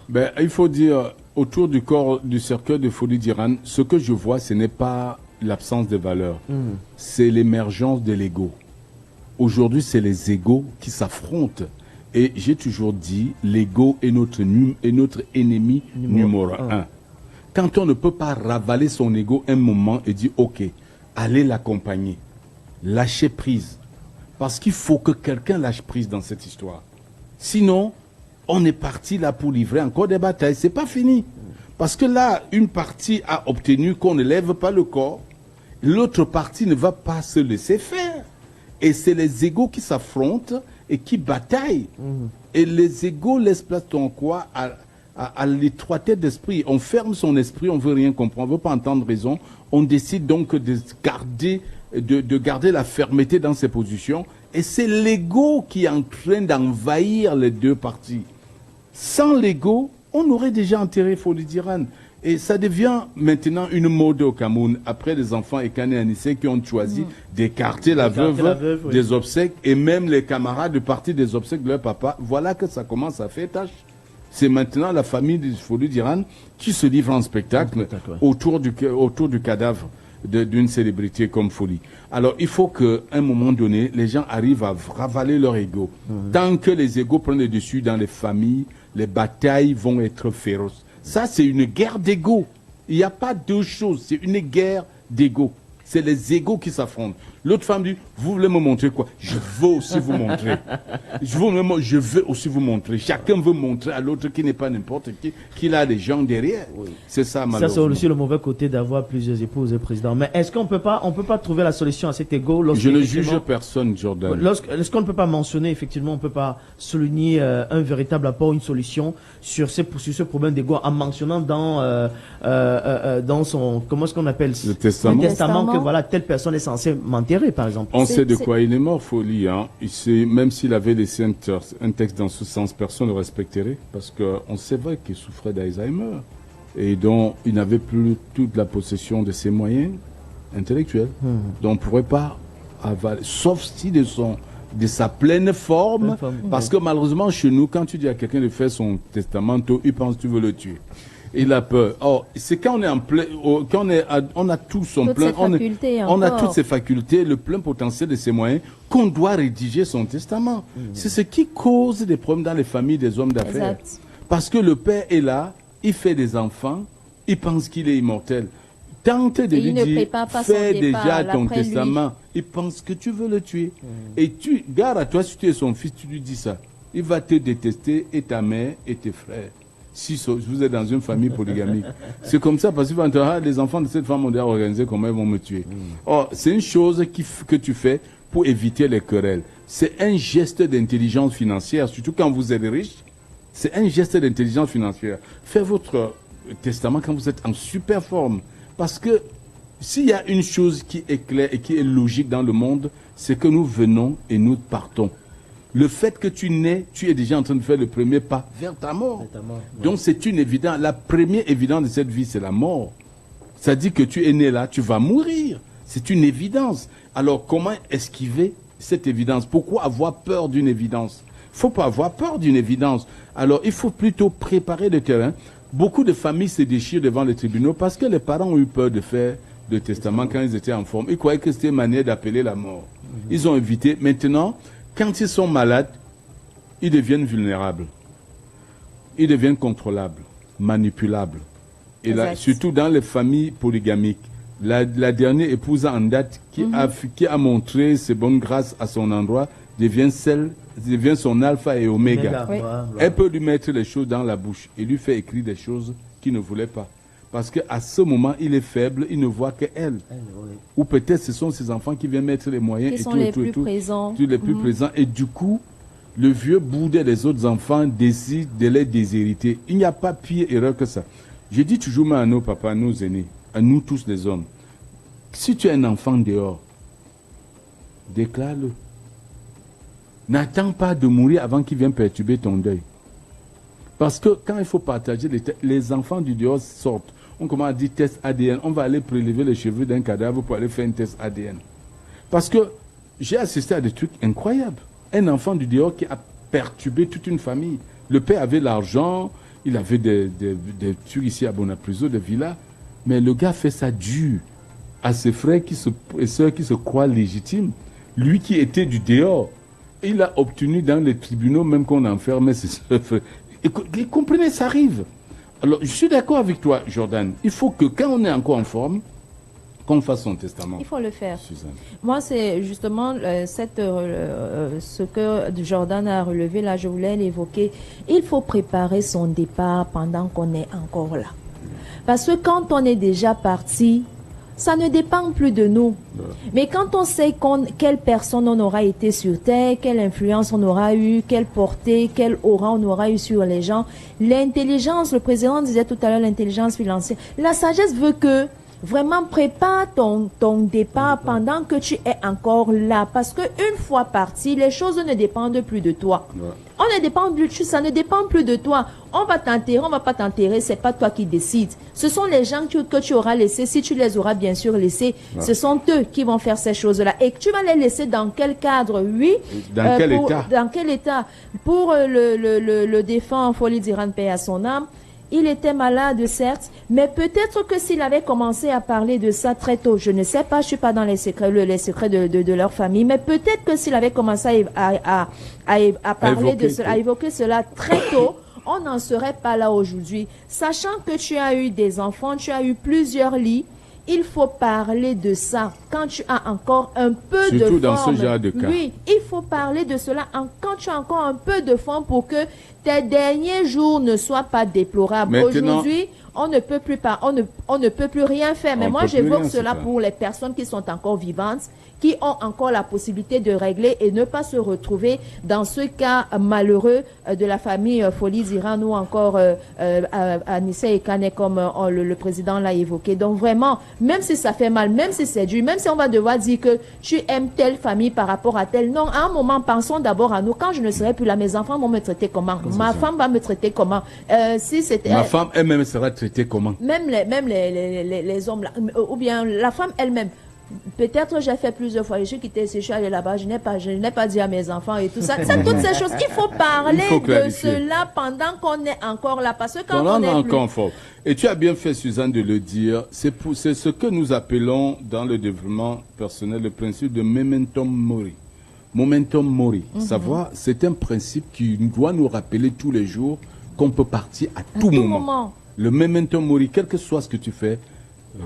Ben, il faut dire, autour du corps du cercueil de Folie d'Iran, ce que je vois, ce n'est pas l'absence de valeurs. C'est l'émergence de l'ego. Aujourd'hui, c'est les égos qui s'affrontent. Et j'ai toujours dit, l'ego est notre ennemi numéro 1. Quand on ne peut pas ravaler son ego un moment et dire, ok, allez l'accompagner, lâcher prise. Parce qu'il faut que quelqu'un lâche prise dans cette histoire. Sinon, on est parti là pour livrer encore des batailles. C'est pas fini. Parce que là, une partie a obtenu qu'on ne lève pas le corps. L'autre partie ne va pas se laisser faire. Et c'est les égos qui s'affrontent et qui bataillent. Et les égos laissent place en quoi à l'étroitesse d'esprit. On ferme son esprit, on ne veut rien comprendre, on ne veut pas entendre raison. On décide donc de garder la fermeté dans ses positions. Et c'est l'ego qui est en train d'envahir les deux parties. Sans l'ego, on aurait déjà enterré Folie d'Iran. Et ça devient maintenant une mode au Cameroun, après les enfants écanéanisés qui ont choisi d'écarter la veuve des obsèques, et même les camarades de partie des obsèques de leur papa. Voilà que ça commence à faire tâche. C'est maintenant la famille de Folie d'Iran qui se livre en spectacle autour du cadavre d'une célébrité comme Folie. Alors il faut qu'à un moment donné, les gens arrivent à ravaler leur ego. Tant que les égos prennent le dessus dans les familles, les batailles vont être féroces. Ça, c'est une guerre d'ego. Il n'y a pas deux choses, c'est une guerre d'ego. C'est les égos qui s'affrontent. L'autre femme dit, vous voulez me montrer quoi? Je veux aussi vous montrer. Je veux aussi vous montrer. Chacun veut montrer à l'autre qui n'est pas n'importe qui, qu'il a des gens derrière. Oui. C'est ça, malheureusement. Ça, c'est aussi le mauvais côté d'avoir plusieurs épouses, président. Mais est-ce qu'on peut pas trouver la solution à cet égo? Je ne juge personne, Jordan. Est-ce qu'on ne peut pas mentionner, effectivement, on ne peut pas souligner un véritable apport, une solution sur ce problème d'égo en mentionnant dans son, comment est-ce qu'on appelle? Le testament. Que voilà, telle personne est censée m'enterrer, par exemple. On sait de quoi il est mort, Folie. Hein. Même s'il avait laissé un texte dans ce sens, personne ne le respecterait. Parce qu'on sait vrai qu'il souffrait d'Alzheimer. Et donc, il n'avait plus toute la possession de ses moyens intellectuels. Donc, on ne pourrait pas avaler, sauf si de sa pleine forme. Parce que malheureusement, chez nous, quand tu dis à quelqu'un de faire son testament, il pense que tu veux le tuer. Il a peur. Or, c'est quand on est en plein, on a tout son plein, on a toutes ses facultés, le plein potentiel de ses moyens, qu'on doit rédiger son testament. C'est ce qui cause des problèmes dans les familles des hommes d'affaires. Parce que le père est là, il fait des enfants, il pense qu'il est immortel. Tente de lui dire, fais déjà ton testament. Il pense que tu veux le tuer. Et gare à toi, si tu es son fils, tu lui dis ça. Il va te détester, et ta mère, et tes frères. Si vous êtes dans une famille polygamique. C'est comme ça, parce que les enfants de cette femme ont déjà organisé comment ils vont me tuer. Or, c'est une chose que tu fais pour éviter les querelles. C'est un geste d'intelligence financière, surtout quand vous êtes riche. C'est un geste d'intelligence financière. Faites votre testament quand vous êtes en super forme. Parce que s'il y a une chose qui est claire et qui est logique dans le monde, c'est que nous venons et nous partons. Le fait que tu nais, tu es déjà en train de faire le premier pas vers ta mort. Donc c'est une évidence. La première évidence de cette vie, c'est la mort. Ça dit que tu es né là, tu vas mourir. C'est une évidence. Alors comment esquiver cette évidence? Pourquoi avoir peur d'une évidence? Il ne faut pas avoir peur d'une évidence. Alors il faut plutôt préparer le terrain. Beaucoup de familles se déchirent devant les tribunaux parce que les parents ont eu peur de faire le testament quand ils étaient en forme. Ils croyaient que c'était une manière d'appeler la mort. Ils ont évité. Maintenant, quand ils sont malades, ils deviennent vulnérables. Ils deviennent contrôlables, manipulables. Et là, surtout dans les familles polygamiques. La dernière épouse en date qui a montré ses bonnes grâces à son endroit devient son alpha et oméga. Elle peut lui mettre les choses dans la bouche et lui faire écrire des choses qu'il ne voulait pas. Parce qu'à ce moment, il est faible, il ne voit qu'elle. Ou peut-être ce sont ses enfants qui viennent mettre les moyens et tout, les plus présents. Et du coup, le vieux boudet des autres enfants décide de les déshériter. Il n'y a pas pire erreur que ça. Je dis toujours à nos papas, à nos aînés, à nous tous les hommes, si tu as un enfant dehors, déclare-le. N'attends pas de mourir avant qu'il vienne perturber ton deuil. Parce que quand il faut partager les enfants du dehors sortent. On commence à dire test ADN. On va aller prélever les cheveux d'un cadavre pour aller faire un test ADN. Parce que j'ai assisté à des trucs incroyables. Un enfant du dehors qui a perturbé toute une famille. Le père avait l'argent, il avait des trucs ici à Bonapruso, des villas. Mais le gars fait ça dur à ses frères et sœurs qui se croient légitimes. Lui qui était du dehors, il a obtenu dans les tribunaux, même qu'on enfermait ses frères. Et comprenez, ça arrive. Alors, je suis d'accord avec toi, Jordan. Il faut que quand on est encore en forme, qu'on fasse son testament. Il faut le faire. Suzanne. Moi, c'est justement ce que Jordan a relevé là, je voulais l'évoquer. Il faut préparer son départ pendant qu'on est encore là. Parce que quand on est déjà parti, ça ne dépend plus de nous. Mais quand on sait quelle personne on aura été sur Terre, quelle influence on aura eu, quelle portée, quelle aura on aura eu sur les gens, l'intelligence, le président disait tout à l'heure, l'intelligence financière, la sagesse veut que vraiment prépare ton départ pendant que tu es encore là. Parce qu'une fois parti, les choses ne dépendent plus de toi. On ne dépend plus, ça ne dépend plus de toi. On va t'enterrer, on va pas t'enterrer, c'est pas toi qui décides. Ce sont les gens que tu auras laissés, si tu les auras bien sûr laissés, ce sont eux qui vont faire ces choses-là. Et tu vas les laisser dans quel cadre? Oui. Dans quel état? Dans quel état? Pour le défunt Folie d'Iran, paix à son âme, il était malade, certes, mais peut-être que s'il avait commencé à parler de ça très tôt, je ne sais pas, je suis pas dans les secrets de leur famille, mais peut-être que s'il avait commencé à parler de cela, à évoquer cela très tôt, on n'en serait pas là aujourd'hui. Sachant que tu as eu des enfants, tu as eu plusieurs lits, il faut parler de ça quand tu as encore un peu de forme. Surtout dans ce genre de cas. Oui, il faut parler de cela quand tu as encore un peu de forme pour que tes derniers jours ne soient pas déplorables. Aujourd'hui, on ne peut plus on ne peut plus rien faire. Mais moi, j'évoque cela pour les personnes qui sont encore vivantes, qui ont encore la possibilité de régler et ne pas se retrouver dans ce cas malheureux de la famille Folie d'Iran ou encore Anissa Ekane comme le président l'a évoqué. Donc vraiment, même si ça fait mal, même si c'est dur, même si on va devoir dire que tu aimes telle famille par rapport à telle, non, à un moment, pensons d'abord à nous. Quand je ne serai plus là, mes enfants vont me traiter comment? Ma femme va me traiter comment? Si c'était ma femme elle-même sera traitée comment? Même les hommes là, ou bien la femme elle-même. Peut-être j'ai fait plusieurs fois, je suis quitté, je suis allé là-bas, je n'ai pas dit à mes enfants et tout ça. C'est toutes ces choses. Il faut parler de cela pendant qu'on est encore là. Parce que quand on est encore fort. Et tu as bien fait, Suzanne, de le dire. C'est ce que nous appelons dans le développement personnel le principe de momentum mori. Momentum mori. Savoir, c'est un principe qui doit nous rappeler tous les jours qu'on peut partir à tout moment. Le momentum mori, quel que soit ce que tu fais,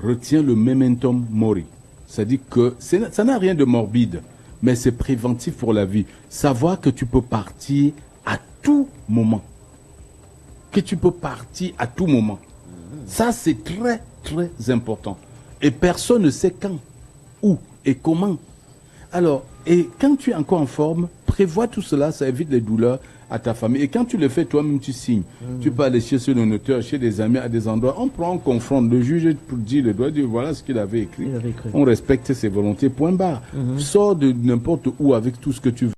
retiens le momentum mori. C'est-à-dire que ça n'a rien de morbide, mais c'est préventif pour la vie. Savoir que tu peux partir à tout moment. Que tu peux partir à tout moment. Ça, c'est très, très important. Et personne ne sait quand, où et comment. Alors, et quand tu es encore en forme, prévois tout cela, ça évite les douleurs à ta famille. Et quand tu le fais toi-même, tu signes. Tu peux aller chez le notaire, chez des amis, à des endroits. On prend, on confronte. Le juge dit, le doigt, dit voilà ce qu'il avait écrit. On respecte ses volontés, point barre. Sors de n'importe où avec tout ce que tu veux.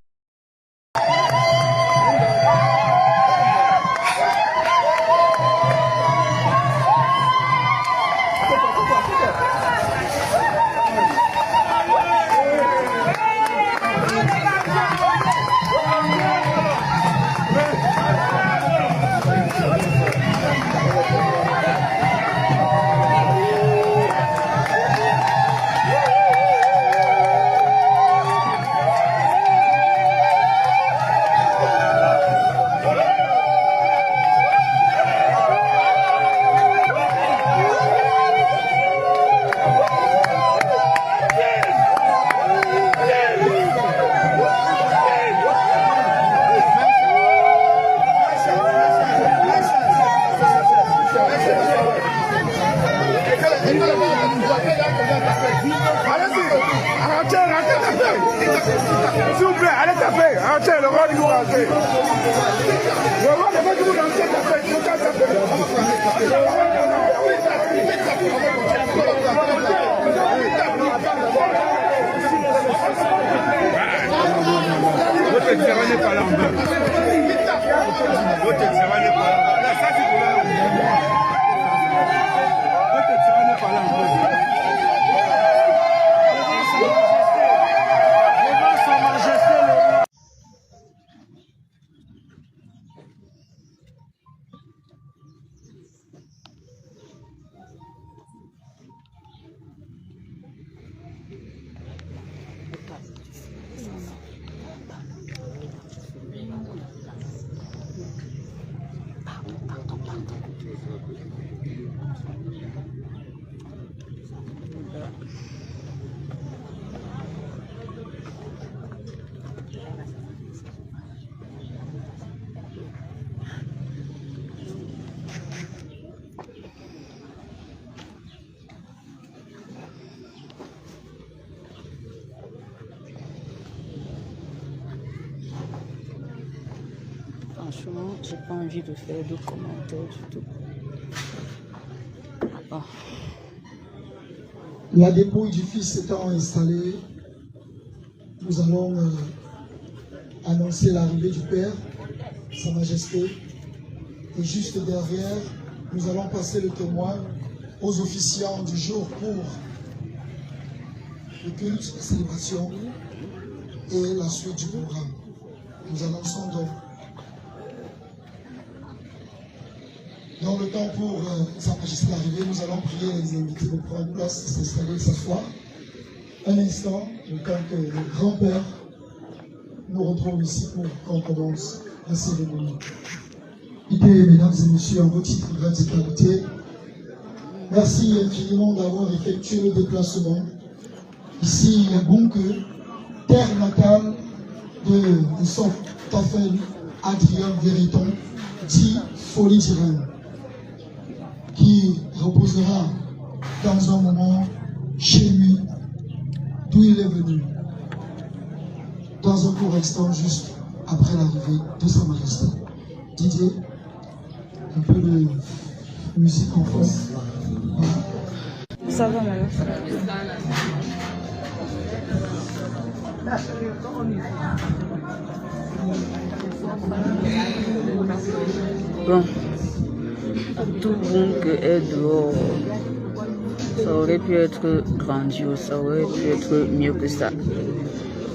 S'il vous plaît, allez taper. Arrêtez, le roi du vous rentrer. Le roi ne veut que vous lancez taper. Il faut qu'à taper. Votre terrain n'est pas là en bas. Votre terrain n'est pas là. Là, ça c'est pour là. Votre terrain n'est pas là en bas. Franchement, j'ai pas envie de faire de commentaires du tout. Ah. La dépouille du fils étant installée, nous allons annoncer l'arrivée du Père, Sa Majesté. Et juste derrière, nous allons passer le témoin aux officiants du jour pour le culte, la célébration et la suite du programme. Nous annonçons donc. Dans le temps pour Sa Majesté l'arrivée, nous allons prier les invités de prendre place et s'installer cette fois. Un instant, le temps que le grand-père nous retrouve ici pour qu'on commence la cérémonie. Idées, mesdames et messieurs, en vos titres, grandes et qualités, Merci infiniment d'avoir effectué le déplacement ici à Bonke, terre natale de son Tafel Adrien Vériton, dit Folie Divine, qui reposera dans un moment chez lui, d'où il est venu, dans un court instant, juste après l'arrivée de Sa Majesté. Didier, un peu de musique en fond. Ça va maintenant. Bon, tout le monde qui est dehors, ça aurait pu être grandiose, ça aurait pu être mieux que ça.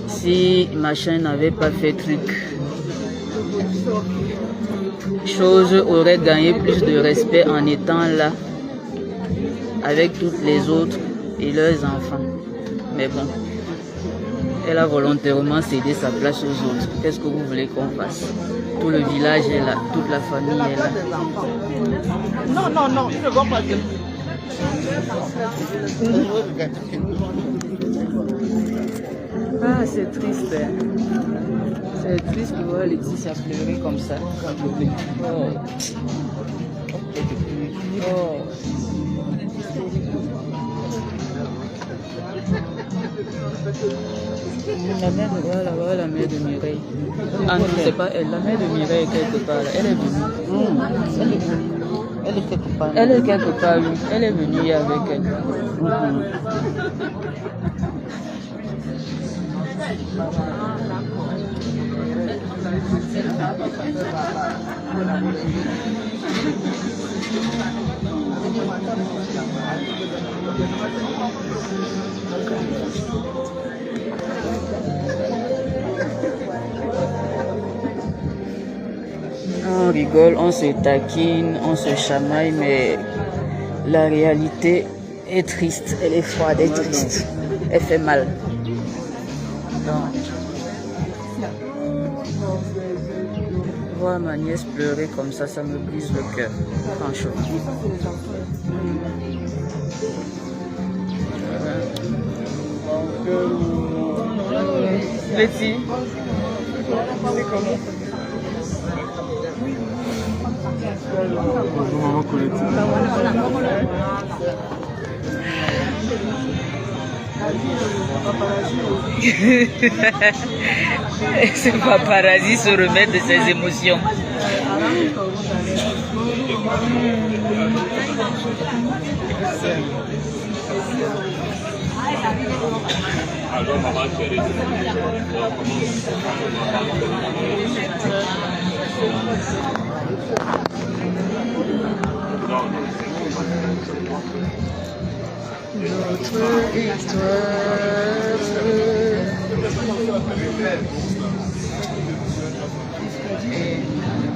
Si machin n'avait pas fait truc, chose aurait gagné plus de respect en étant là avec toutes les autres et leurs enfants. Mais bon, elle a volontairement cédé sa place aux autres. Qu'est-ce que vous voulez qu'on fasse? Tout le village est là, toute la famille est là. Non, je ne vois pas que... Ah, c'est triste. C'est triste de voir Laetitia pleurer comme ça. Oh. Oh. La mère de là-bas, la mère de Mireille. Ah non, c'est pas elle, la mère de Mireille est quelque part là. Elle est venue. Elle est quelque part. Elle est quelque part, oui. Elle est venue avec elle. On rigole, on se taquine, on se chamaille, mais la réalité est triste, elle est froide, elle est triste, elle fait mal. Donc, voir ma nièce pleurer comme ça me brise le cœur, franchement. Letty, c'est comment? Bonjour maman Colette. Ce paparazzi se remet de ses émotions. Alors maman chérie. Notre histoire.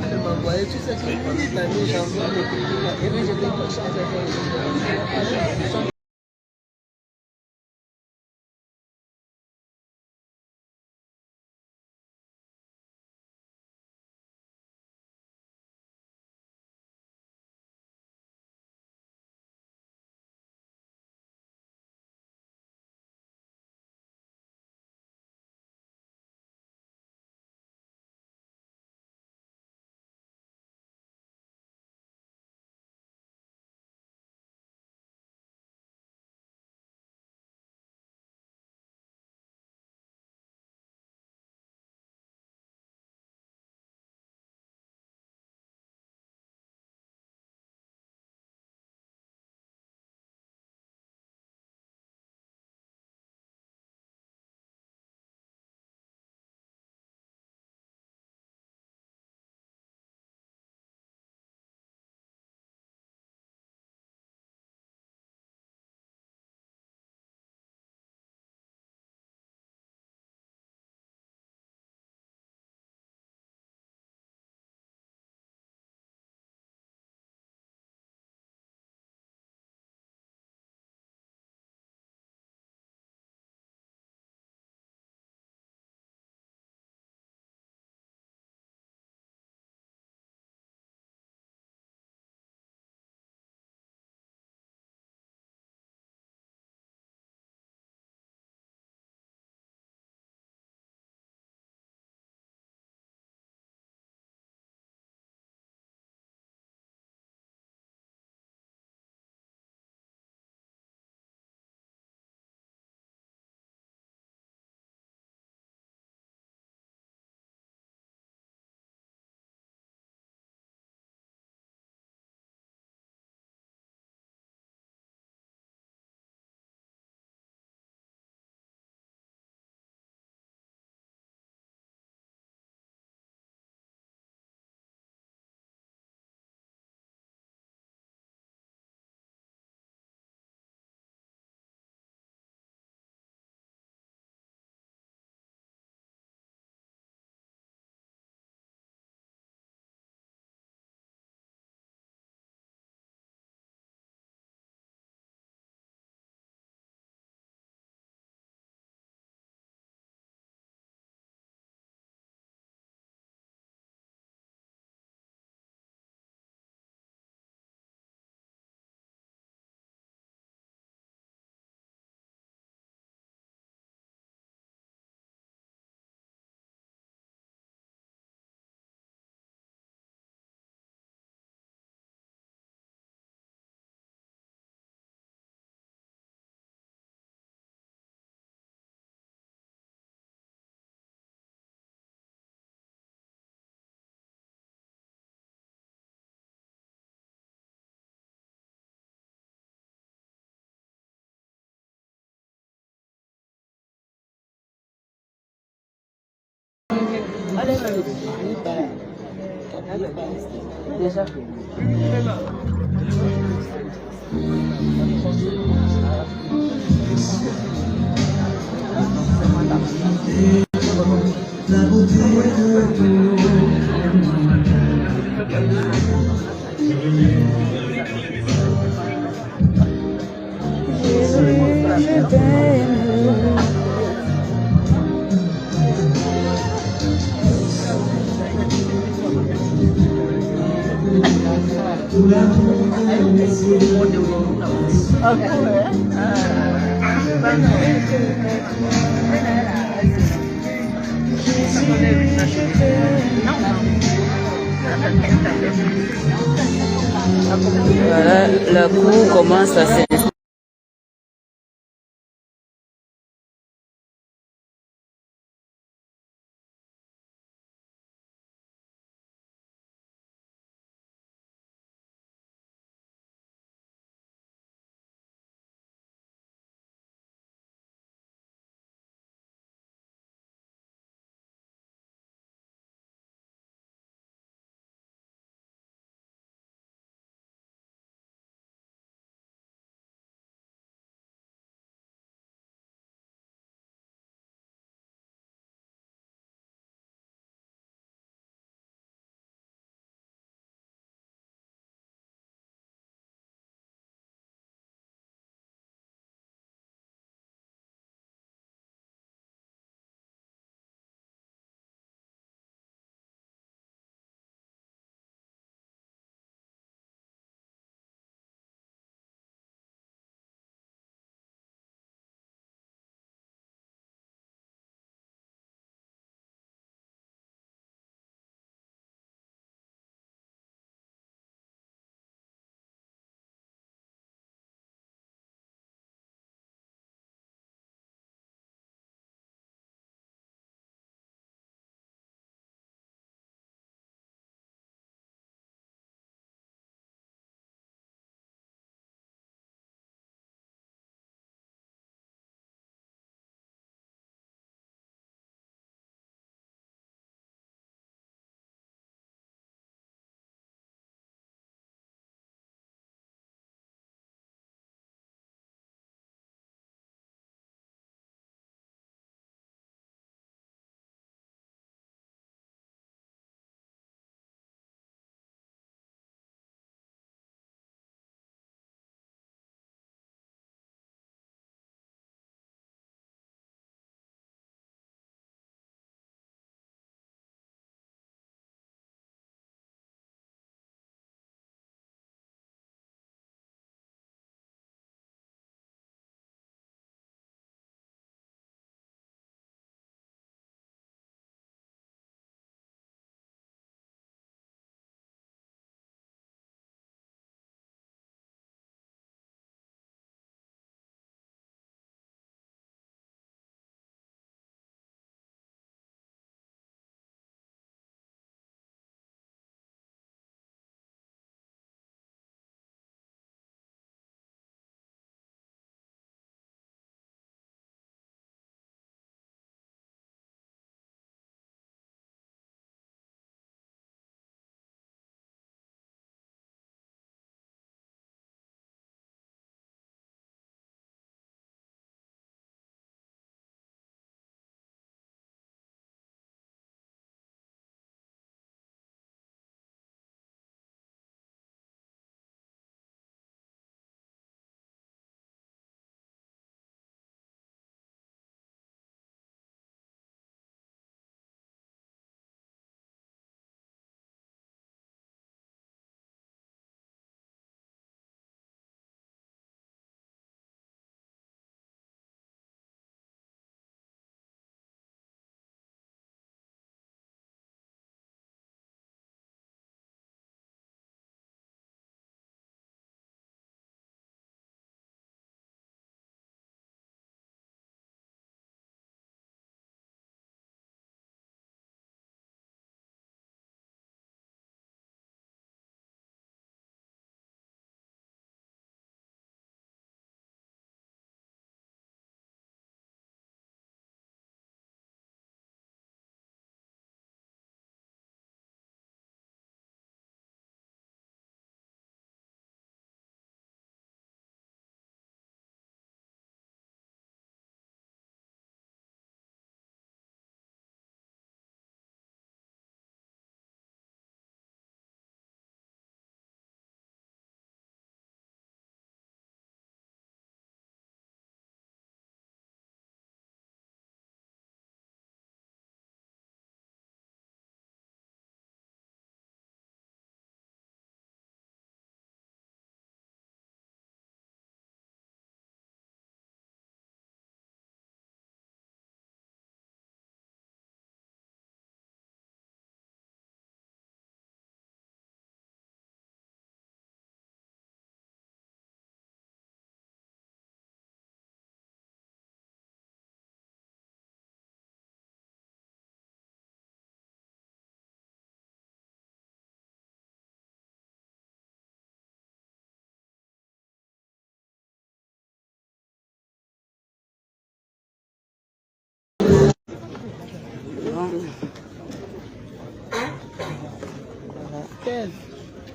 Elle m'a envoyé tout ça, cette année, j'envoie les pays là. Et puis, j'étais contente. Déjà. La beauté de je t'aime. Tout l'amour de mes yeux. Voilà, la cour commence à s'installer.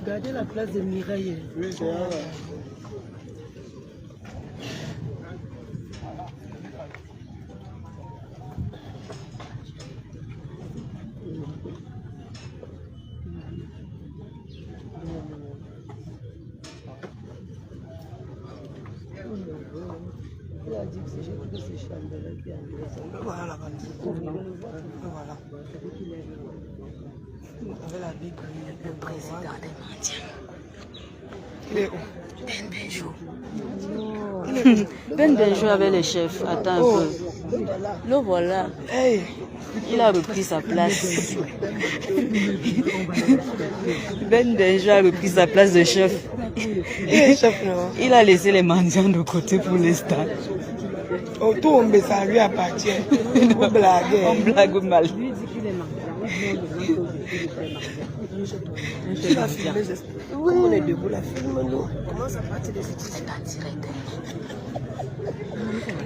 Regardez la place de Mireille. Oui, c'est là. Il a dit que c'est juste que c'est Chambellan qui a enlevé. Voilà là-bas. Voilà. Avec la Bible, le président des Mendiants. Il est où? Ben Benjo avec le chef. Attends un peu. Le voilà. Hey. Il a repris sa place. Ben Benjo a repris sa place de chef. Il a laissé les mendiants de côté pour l'instant. Autour, ça lui appartient. On blague. On blague mal. Il a filmé, oui. On est debout, la filme-nous. Comment ça partit de cette C'est en direct.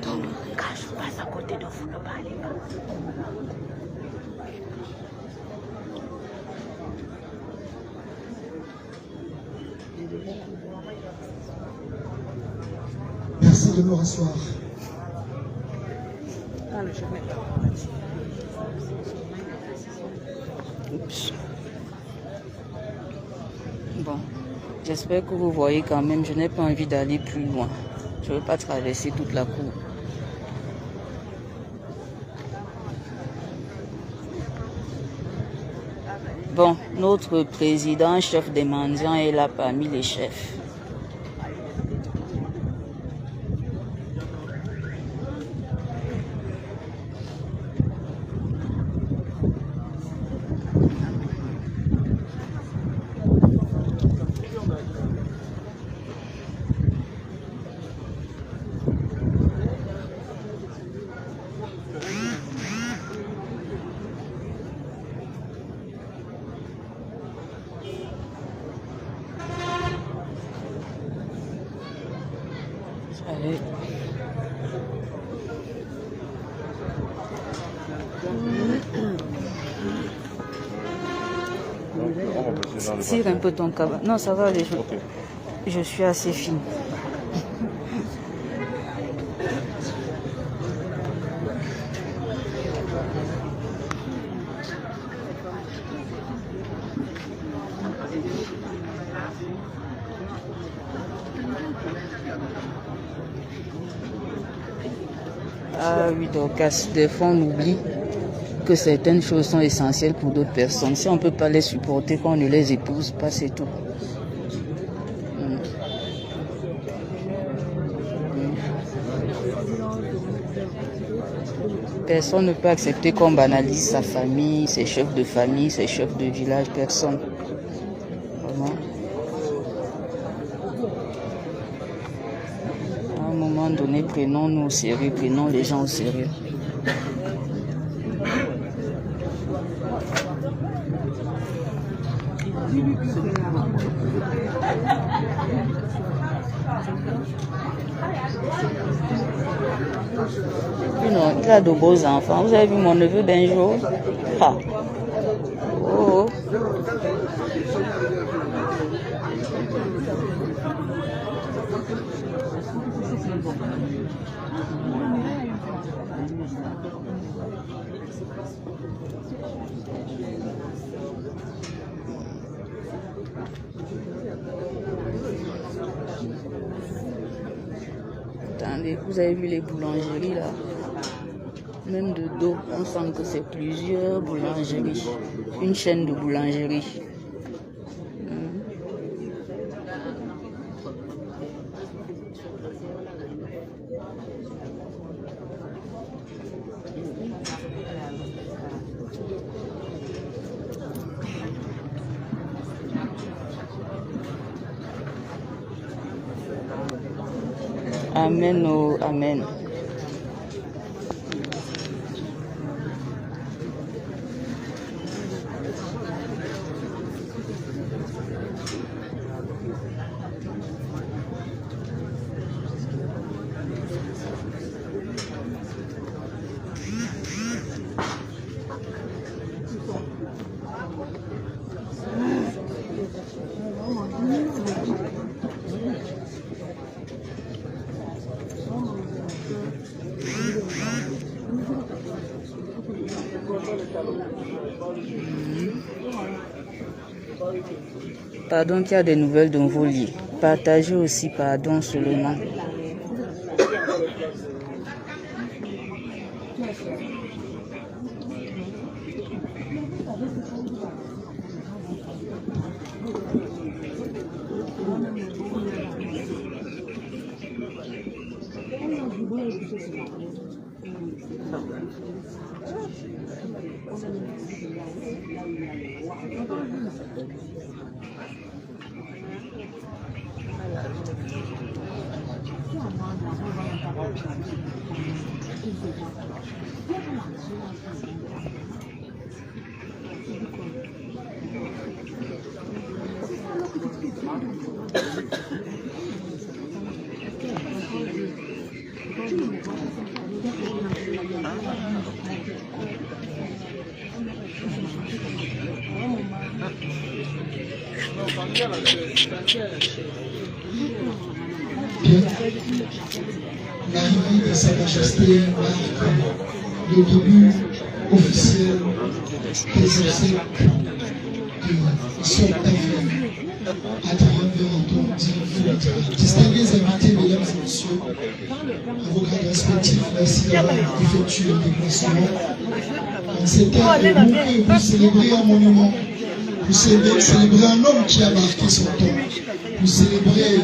Donc, quand je passe à côté de vous, ne parlez pas. Merci de me rasseoir. Oups. Bon, j'espère que vous voyez quand même, je n'ai pas envie d'aller plus loin. Je ne veux pas traverser toute la cour. Bon, notre président, chef des mendiants, est là parmi les chefs. Tire un peu ton cabas. Non, ça va aller. Je suis assez fine. Ah oui, Dorcas, des fois on oublie que certaines choses sont essentielles pour d'autres personnes. Si on ne peut pas les supporter quand on ne les épouse pas, c'est tout. Personne ne peut accepter qu'on banalise sa famille, ses chefs de famille, ses chefs de village, personne. Vraiment. À un moment donné, prenons-nous au sérieux, prenons les gens au sérieux. Non, il a de beaux enfants. Vous avez vu mon neveu d'un jour? Ah. Oh. Attendez, vous avez vu les boulangeries là? Même de dos, on sent que c'est plusieurs boulangeries. Une chaîne de boulangeries. Amen, oh, amen. Pardon qu'il y a des nouvelles dans vos lits. Partagez aussi pardon seulement. L'arrivée de Sa Majesté marque le début officiel des obsèques de son père, Adrien Véranton, distingués invités, mesdames et messieurs, à vos grades respectifs, merci d'avoir effectué le déplacement. En ces terres de Bourg, vous célébrez un monument, vous célébrez un homme qui a marqué son temps, vous célébrez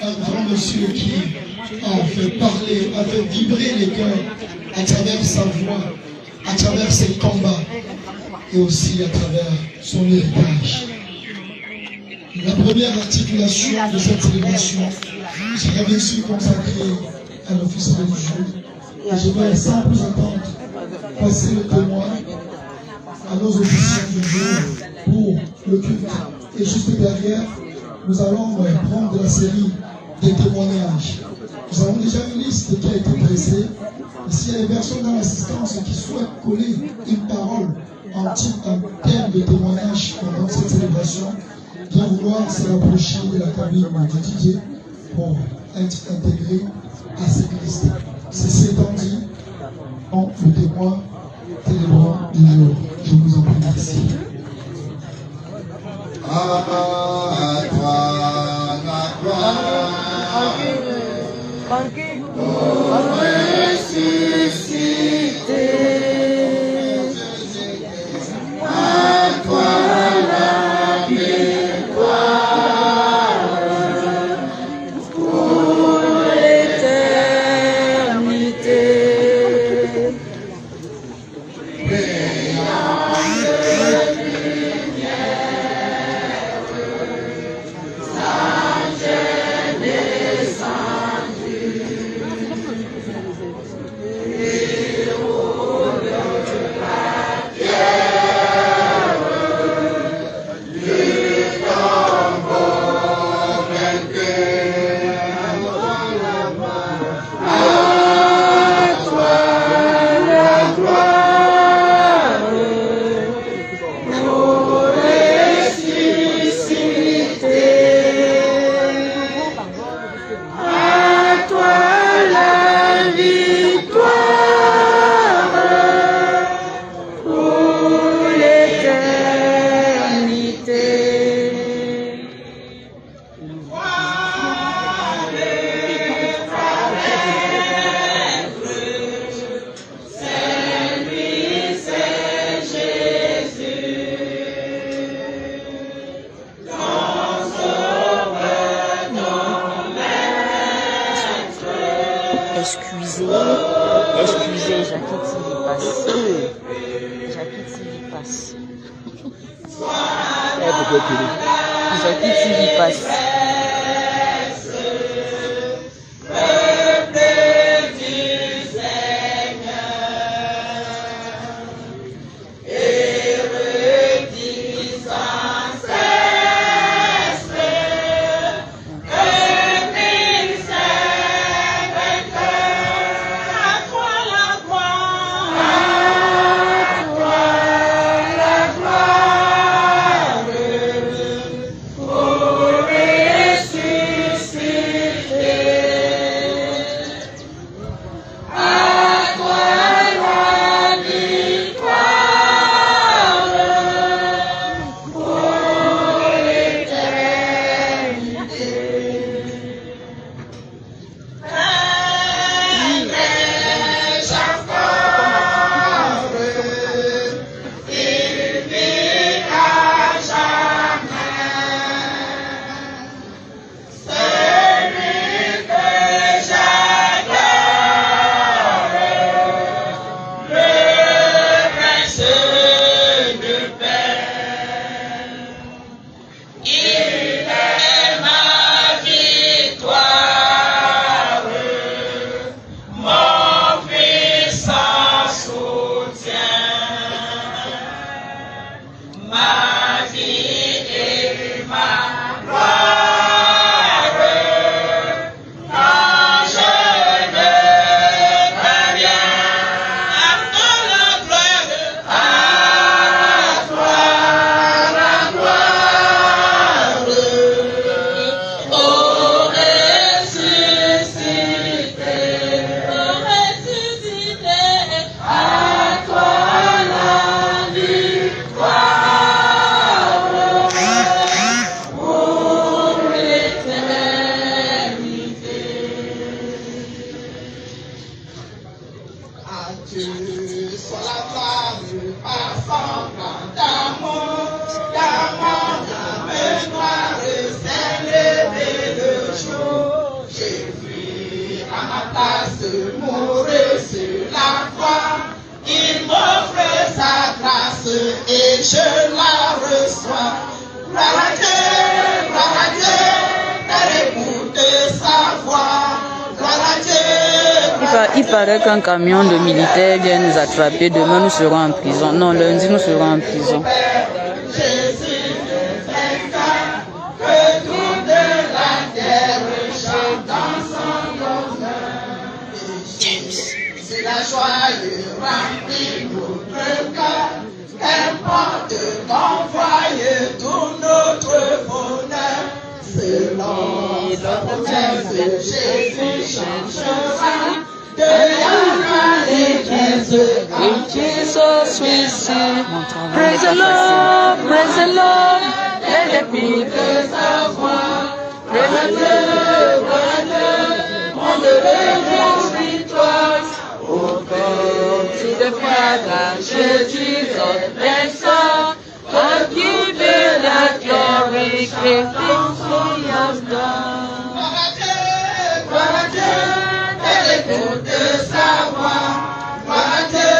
un grand monsieur qui a fait parler, a fait vibrer les cœurs à travers sa voix, à travers ses combats et aussi à travers son héritage. La première articulation de cette célébration sera bien sûr consacrée à l'office religieux et je vais sans plus attendre passer le témoin à nos officiers du jour pour le culte. Et juste derrière, nous allons prendre la série des témoignages. Nous avons déjà une liste qui a été dressée. Et s'il y a des personnes dans l'assistance qui souhaitent coller une parole en termes de témoignage pendant cette célébration, bien vouloir se rapprocher de la cabine de Didier pour être intégré à cette liste. Ceci étant dit, le témoin célébrant du jour. Je vous en prie, merci. Excusez, Jackie TV passe. Jackie TV passe. Jackie TV passe. Oh, Tu sois la femme parfum d'amour, amène-moi s'est levé le jour. J'ai vu à ma place mourir sur la croix. Il m'offre sa grâce et je la reçois. Gloire à Dieu, car écoute sa voix. Gloire à Dieu. Il paraît qu'un camion de militaires vient nous attraper. Demain, nous serons en prison. Non, lundi, nous serons en prison. C'est la joie remplit notre cœur. Qu'importe d'envoyer tout notre bonheur. Selon la promesse, Jésus changera. De la l'église, in Jesus we sing. Praise the Lord, let the people savoir. Praise the Lord, on the radio rejoice. Oh God, to the Father, Jesus, and Son, and give Him the glory, great things He has done. Écoute sa voix, gloire à Dieu,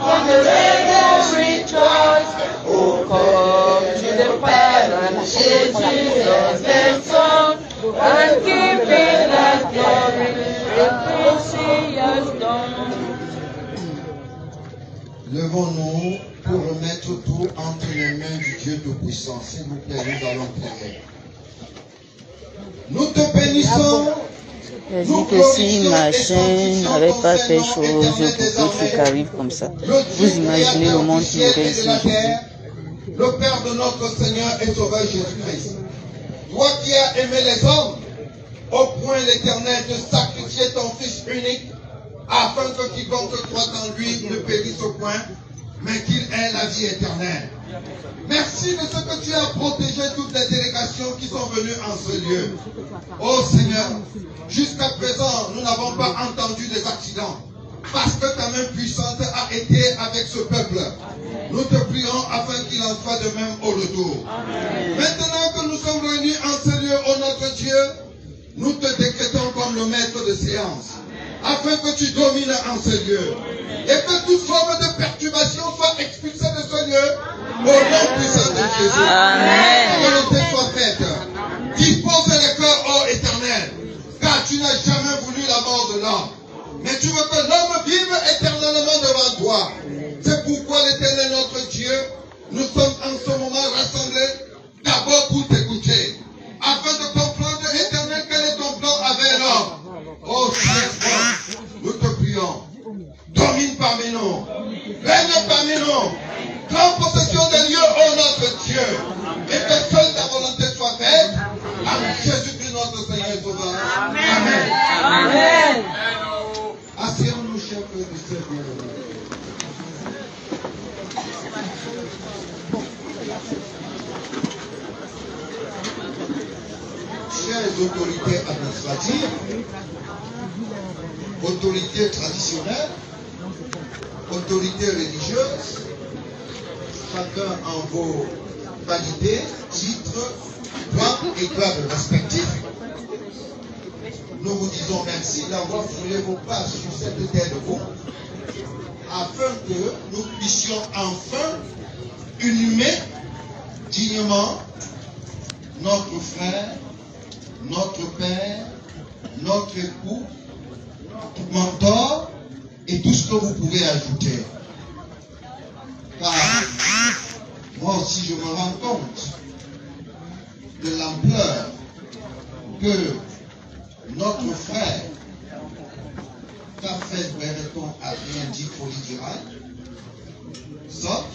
on the radio rejoice. Oh, come to the Father, Jesus, and Son, and give Him the glory, great things He has done. Levons-nous pour remettre tout entre les mains du Dieu Tout-Puissant. S'il vous plaît, nous allons prier. Nous te bénissons. J'ai dit que si ma chaîne n'avait pas fait chose pour que le truc arrive comme ça, vous imaginez le monde qui aurait ici. Le Père de notre Seigneur et Sauveur Jésus-Christ, toi qui as aimé les hommes, au point l'Éternel de sacrifier ton Fils unique, afin que quiconque croit en lui ne périsse au point, mais qu'il ait la vie éternelle. Merci de ce que tu as protégé toutes les délégations qui sont venues en ce lieu. Oh Seigneur, jusqu'à présent, nous n'avons pas entendu des accidents, parce que ta main puissante a été avec ce peuple. Nous te prions afin qu'il en soit de même au retour. Amen. Maintenant que nous sommes réunis en ce lieu, ô notre Dieu, nous te décrétons comme le maître de séance, afin que tu domines en ce lieu, et que toute forme de perturbation soit expulsée de ce lieu, au nom puissant de Jésus. Amen. Ta volonté soit faite. Dispose les cœurs, ô Éternel, car tu n'as jamais voulu la mort de l'homme, mais tu veux que l'homme vive éternellement devant toi. C'est pourquoi l'Éternel notre Dieu, nous sommes en ce moment rassemblés, d'abord pour t'écouter, afin de comprendre, Éternel, quel est ton plan avec l'homme. Oh Seigneur, nous te prions, domine parmi nous, règne parmi nous, prends possession des lieux, ô notre Dieu, et que seule ta volonté soit faite, en Jésus-Christ notre Seigneur et Sauveur. Amen. Amen. Asseyons-nous, chers frères et sœurs bien-aimés. Chères autorités administratives, autorités traditionnelles, autorités religieuses, chacun en vos qualités, titres, rangs et grades respectifs, nous vous disons merci d'avoir foulé vos pas sur cette terre de vous, afin que nous puissions enfin inhumer dignement notre frère, notre père, notre époux, mentor et tout ce que vous pouvez ajouter. Car moi aussi je me rends compte de l'ampleur que notre frère, qu'a fait Brereton a bien dit Folie Durale, Zop,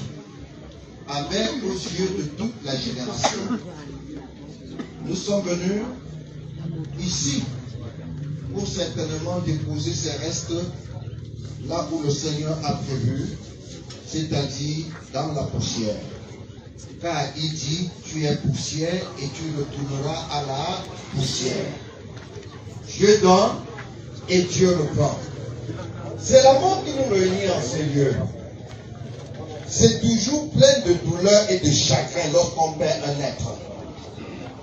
avait aux yeux de toute la génération. Nous sommes venus ici pour certainement déposer ces restes là où le Seigneur a prévu, c'est-à-dire dans la poussière. Car il dit, tu es poussière et tu retourneras à la poussière. Dieu donne et Dieu reprend. C'est la mort qui nous réunit en ces lieux. C'est toujours plein de douleur et de chagrin lorsqu'on perd un être.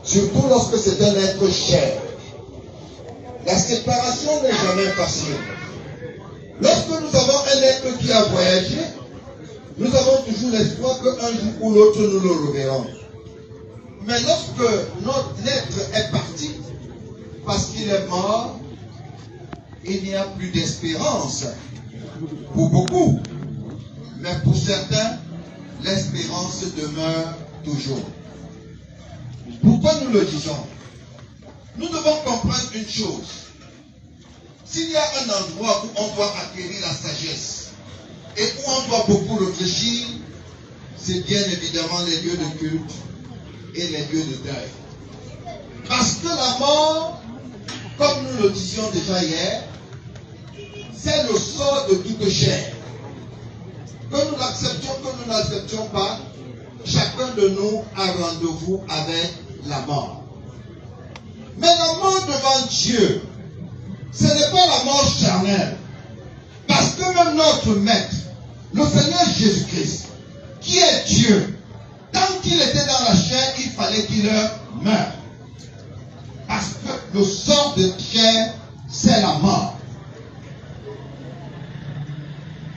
Surtout lorsque c'est un être cher. La séparation n'est jamais facile. Lorsque nous avons un être qui a voyagé, nous avons toujours l'espoir qu'un jour ou l'autre nous le reverrons. Mais lorsque notre être est parti, parce qu'il est mort, il n'y a plus d'espérance. Pour beaucoup. Mais pour certains, l'espérance demeure toujours. Pourquoi nous le disons? Nous devons comprendre une chose. S'il y a un endroit où on doit acquérir la sagesse et où on doit beaucoup réfléchir, c'est bien évidemment les lieux de culte et les lieux de deuil. Parce que la mort, comme nous le disions déjà hier, c'est le sort de toute chair. Que nous l'acceptions, que nous n'acceptions pas, chacun de nous a rendez-vous avec la mort. Mais la mort devant Dieu, ce n'est pas la mort charnelle. Parce que même notre Maître, le Seigneur Jésus-Christ, qui est Dieu, tant qu'il était dans la chair, il fallait qu'il meure. Parce que le sort de chair, c'est la mort.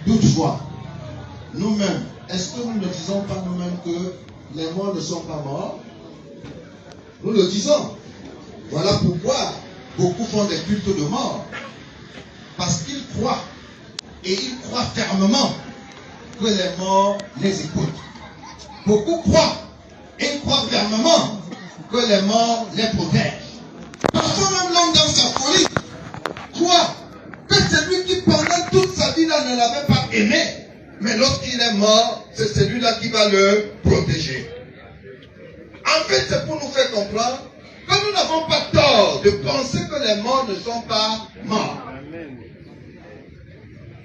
Toutefois, nous-mêmes, est-ce que nous ne disons pas nous-mêmes que les morts ne sont pas morts? Nous le disons. Voilà pourquoi beaucoup font des cultes de mort. Parce qu'ils croient, et ils croient fermement, que les morts les écoutent. Beaucoup croient, et ils croient fermement, que les morts les protègent. Parfois même l'homme dans sa folie croit que celui qui pendant toute sa vie là ne l'avait pas aimé, mais lorsqu'il est mort, c'est celui-là qui va le protéger. En fait, c'est pour nous faire comprendre que nous n'avons pas tort de penser que les morts ne sont pas morts.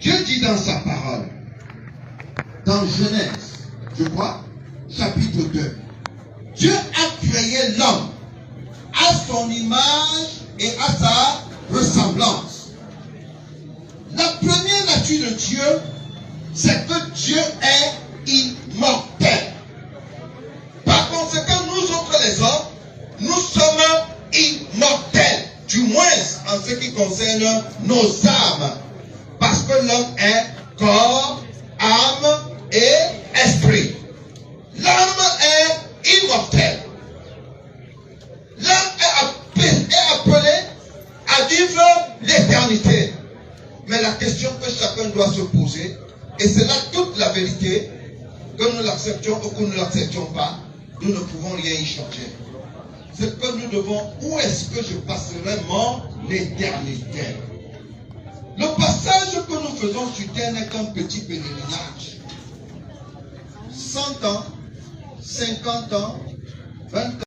Dieu dit dans sa parole, dans Genèse, je crois, chapitre 2, Dieu a créé l'homme à son image et à sa ressemblance. La première nature de Dieu, c'est que Dieu est immortel. Par conséquent, nous autres les hommes, nous sommes immortels, du moins en ce qui concerne nos âmes. Parce que l'homme est corps, âme et esprit. L'âme est immortelle. L'âme est appelée à vivre l'éternité. Mais la question que chacun doit se poser, et c'est là toute la vérité, que nous l'acceptions ou que nous ne l'acceptions pas, nous ne pouvons rien y changer. C'est que nous devons, où est-ce que je passerai mon éternité? Le passage que nous faisons sur terre n'est qu'un petit pèlerinage. 100 ans, 50 ans, 20 ans.